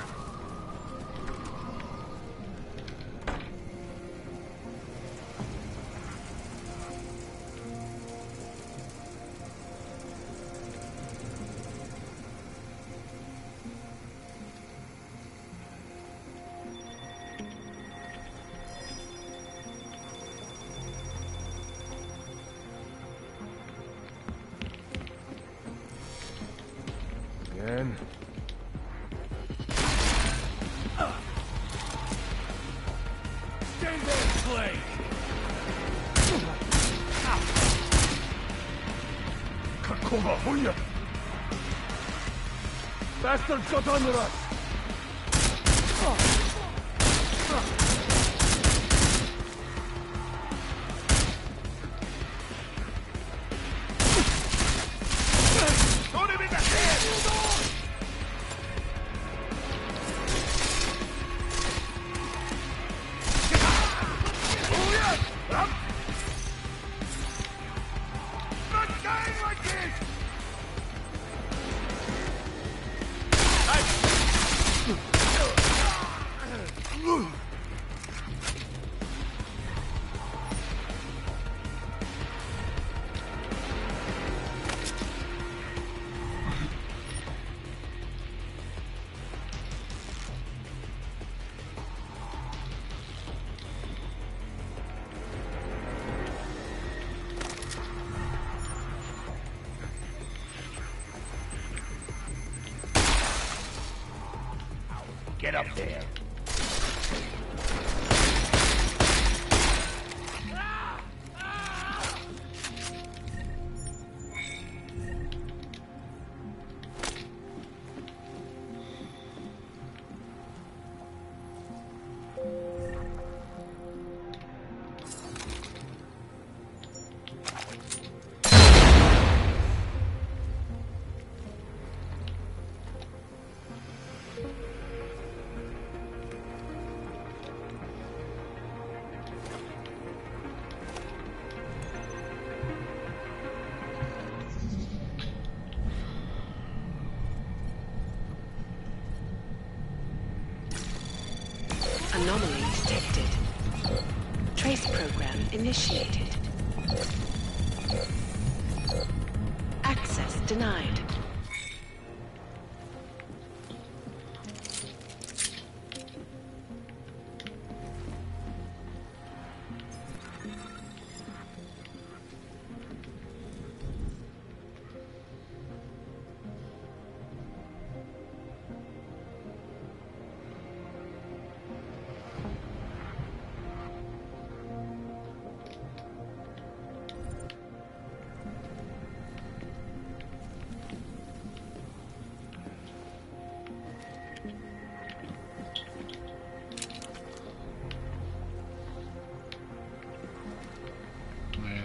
Again. Stand there, Clay! Kakova, Hunya! Bastards got under us! Shoot him in the head! Not dying like this! Get up there. Anomaly detected. Trace program initiated. denied.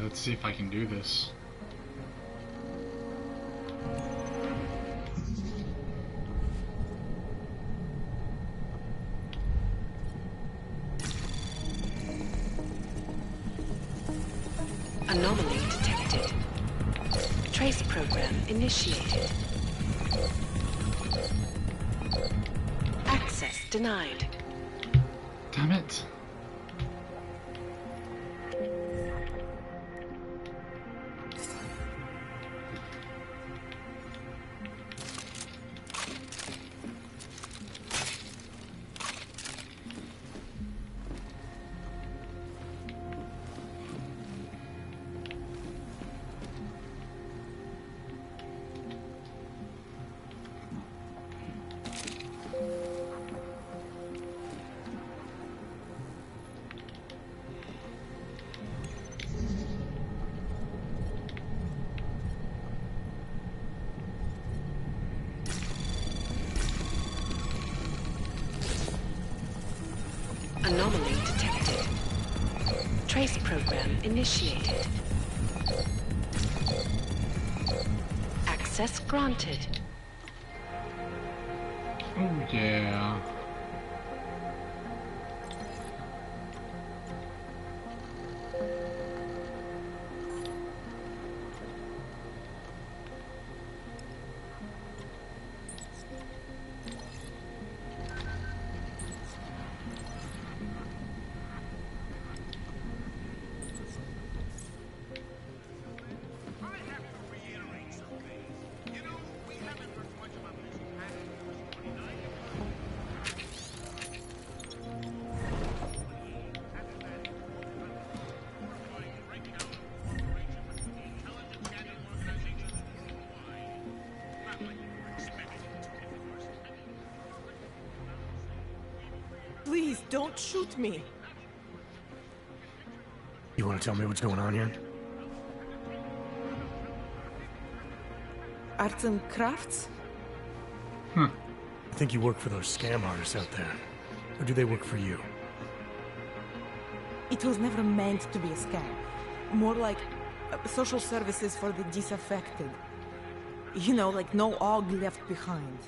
Let's see if I can do this. Anomaly detected. Trace program initiated. Access denied. Damn it. Anomaly detected. Trace program initiated. Access granted. Oh yeah. Please, don't shoot me. You want to tell me what's going on here? Arts and crafts? I think you work for those scam artists out there. Or do they work for you? It was never meant to be a scam. More like social services for the disaffected. You know, like no Og left behind.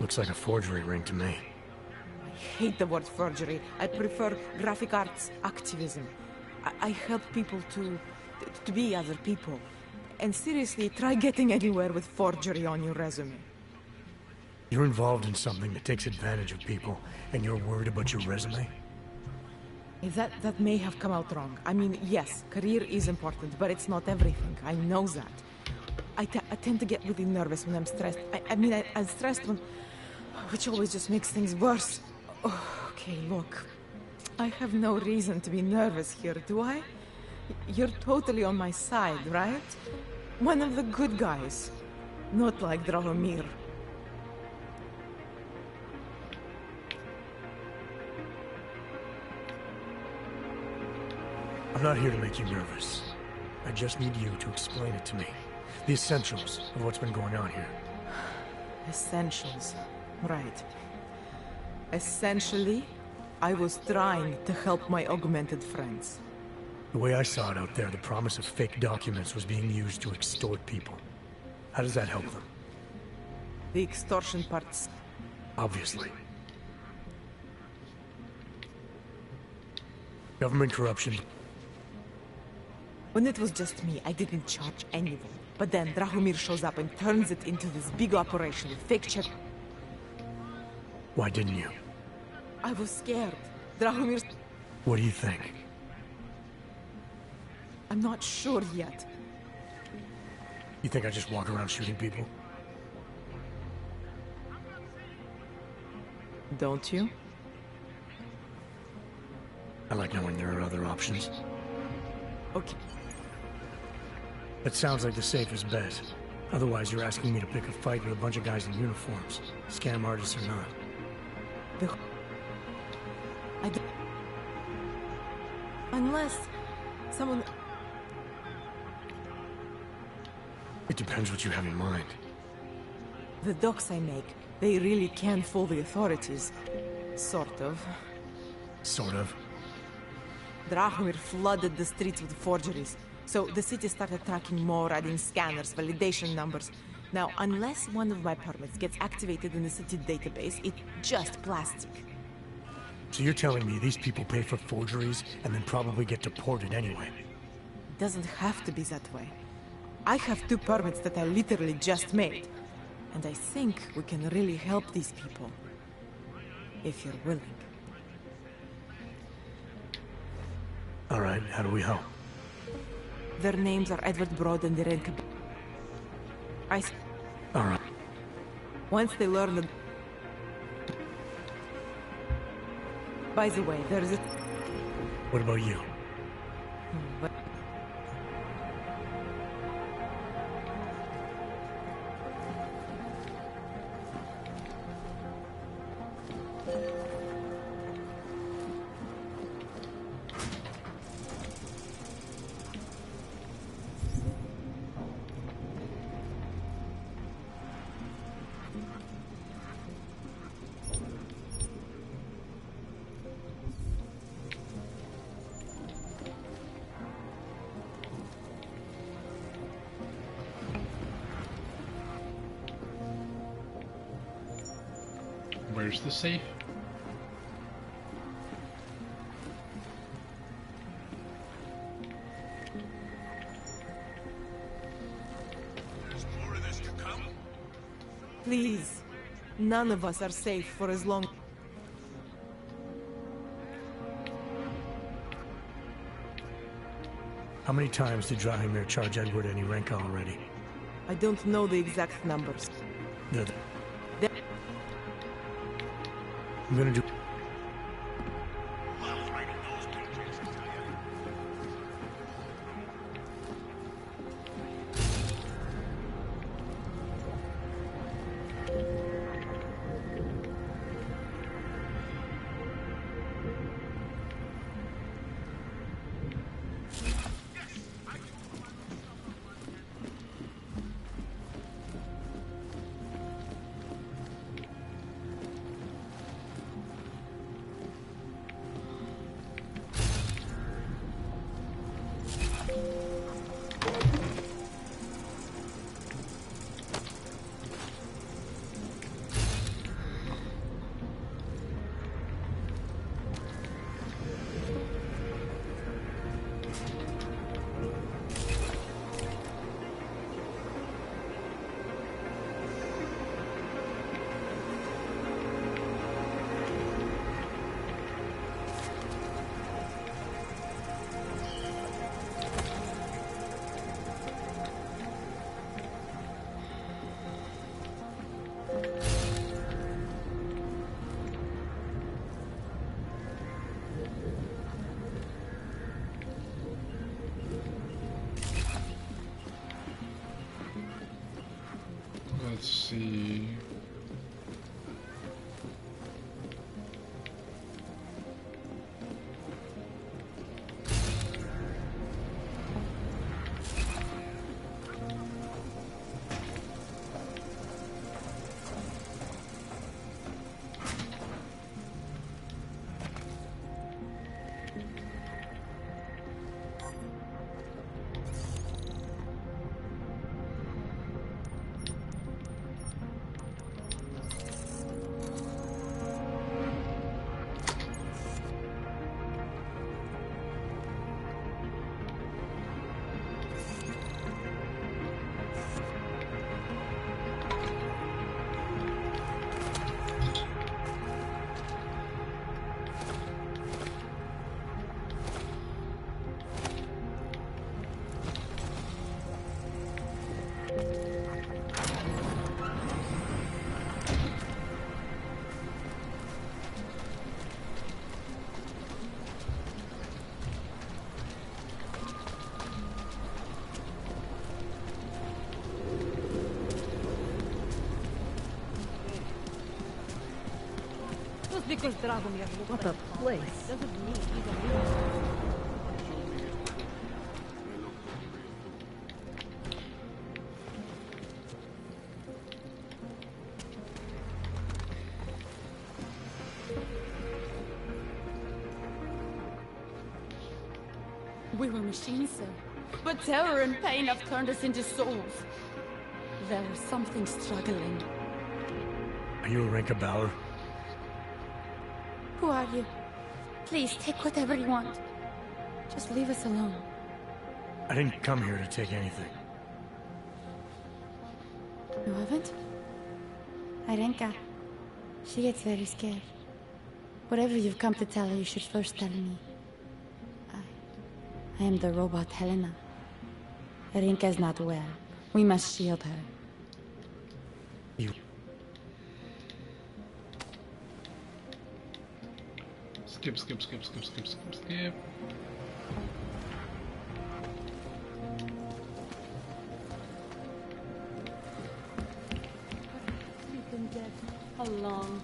Looks like a forgery ring to me. I hate the word forgery. I prefer graphic arts activism. I help people to be other people. And seriously, try getting anywhere with forgery on your resume. You're involved in something that takes advantage of people, and you're worried about your resume? That may have come out wrong. I mean, yes, career is important, but it's not everything. I know that. I tend to get really nervous when I'm stressed. I'm stressed when... which always just makes things worse. Oh, okay, look. I have no reason to be nervous here, do I? You're totally on my side, right? One of the good guys. Not like Drahomir. I'm not here to make you nervous. I just need you to explain it to me. The essentials of what's been going on here. Essentials. Right. Essentially, I was trying to help my augmented friends. The way I saw it out there, the promise of fake documents was being used to extort people. How does that help them? The extortion part's... Obviously. Government corruption. When it was just me, I didn't charge anyone. But then Drahomir shows up and turns it into this big operation with fake check... Why didn't you? I was scared. Drahomir's... What do you think? I'm not sure yet. You think I just walk around shooting people? Don't you? I like knowing there are other options. Okay. That sounds like the safest bet. Otherwise, you're asking me to pick a fight with a bunch of guys in uniforms, scam artists or not. Unless someone... It depends what you have in mind. The docs I make, they really can fool the authorities. Sort of. Sort of? Drahomir flooded the streets with forgeries. So the city started tracking more, adding scanners, validation numbers. Now, unless one of my permits gets activated in the city database, it's just plastic. So you're telling me these people pay for forgeries and then probably get deported anyway? It doesn't have to be that way. I have 2 permits that I literally just made. And I think we can really help these people. If you're willing. All right, how do we help? Their names are Edward Broad and Irene Kab... All right. Once they learn that... By the way, there's a... What about you? But... Where's the safe? There's more of this to come. Please. None of us are safe for as long... How many times did Drahomir charge Edward any Renka already? I don't know the exact numbers. I'm gonna do... Let's see. What a place. Doesn't mean he's a leader. We were machines, sir. But terror and pain have turned us into souls. There is something struggling. Are you a Rinka Bauer? Who are you? Please, take whatever you want. Just leave us alone. I didn't come here to take anything. You haven't? Arenka. She gets very scared. Whatever you've come to tell her, you should first tell me. I am the robot Helena. Arenka is not well. We must shield her. You... Skip. You've been dead a long.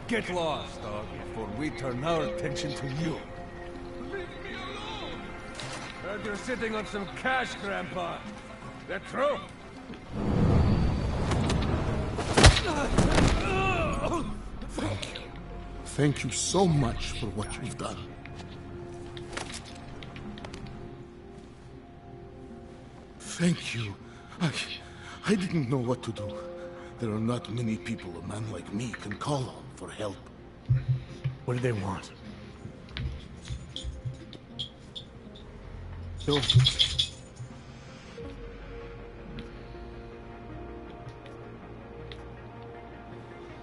Get lost, dog, before we turn our attention to you. Heard you're sitting on some cash, Grandpa. That true? Thank you. Thank you so much for what you've done. Thank you. I didn't know what to do. There are not many people a man like me can call on for help. What do they want? No.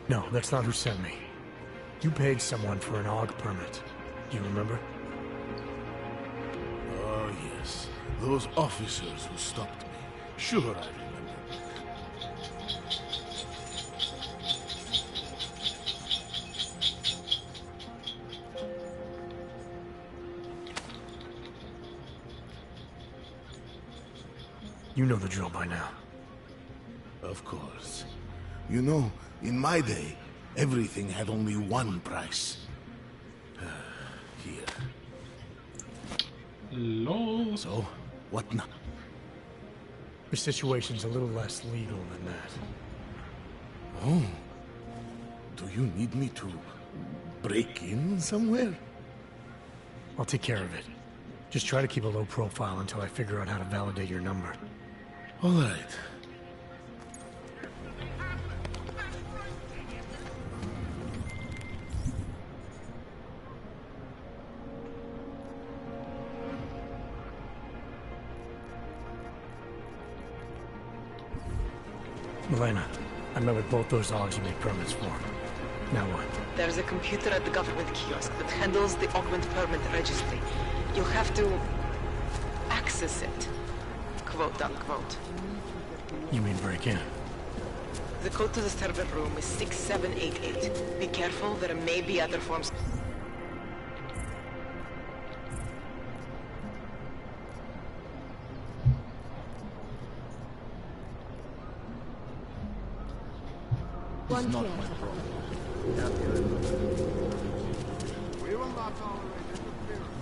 No, that's not who sent me. You paid someone for an AUG permit. Do you remember? Oh, yes. Those officers who stopped me. Sure, I remember. You know the drill by now. Of course. You know, in my day, everything had only one price. Here. Lol. So, what now? The situation's a little less legal than that. Oh. Do you need me to break in somewhere? I'll take care of it. Just try to keep a low profile until I figure out how to validate your number. All right. Milena, I met with both those AUGs you made permits for. Now what? There's a computer at the government kiosk that handles the augment permit registry. You'll have to access it, quote unquote. You mean break in? The code to the server room is 6788. Be careful, there may be other forms. It's not my problem. We will not tolerate interference.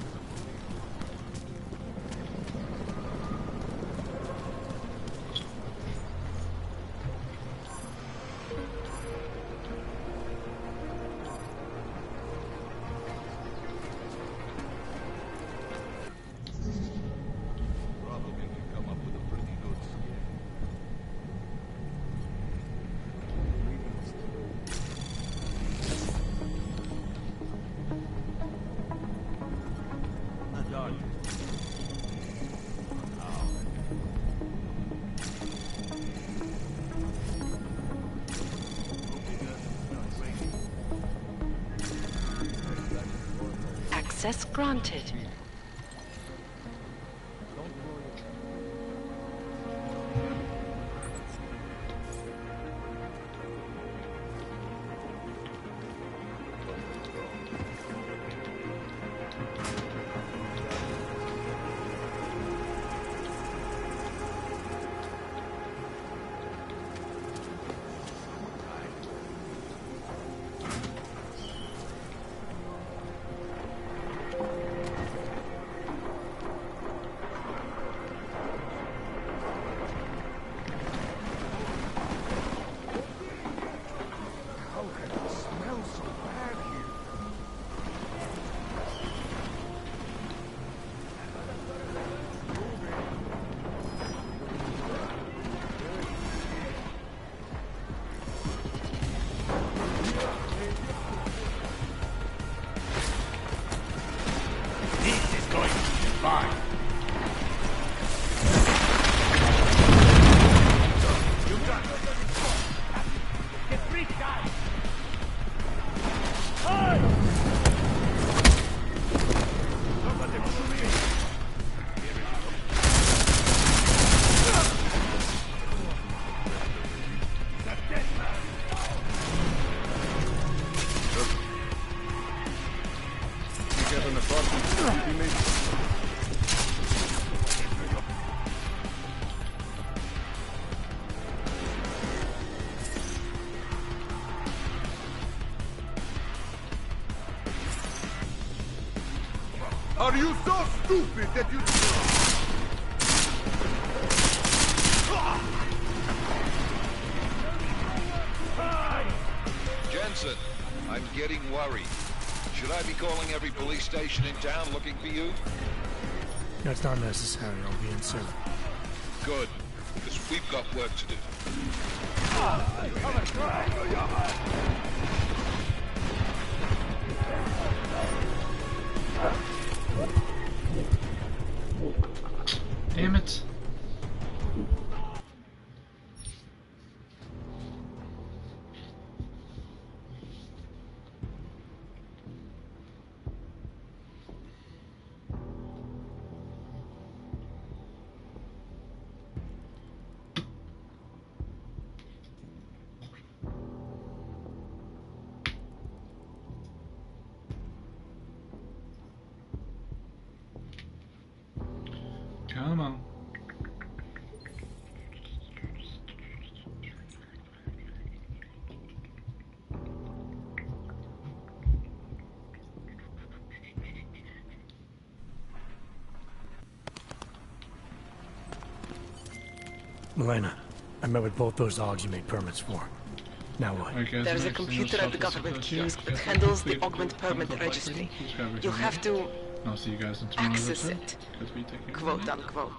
Access granted. Are you so stupid that you... Jensen, I'm getting worried. Should I be calling every police station in town looking for you? That's not necessary. I'll be in soon. Good, because we've got work to do. Damn it. Come on. Milena, I met with both those dogs you made permits for. Now what? There's a computer at the government kiosk that handles the augment permit registry. You'll have to I'll see you guys in tomorrow's access episode. it, quote unquote.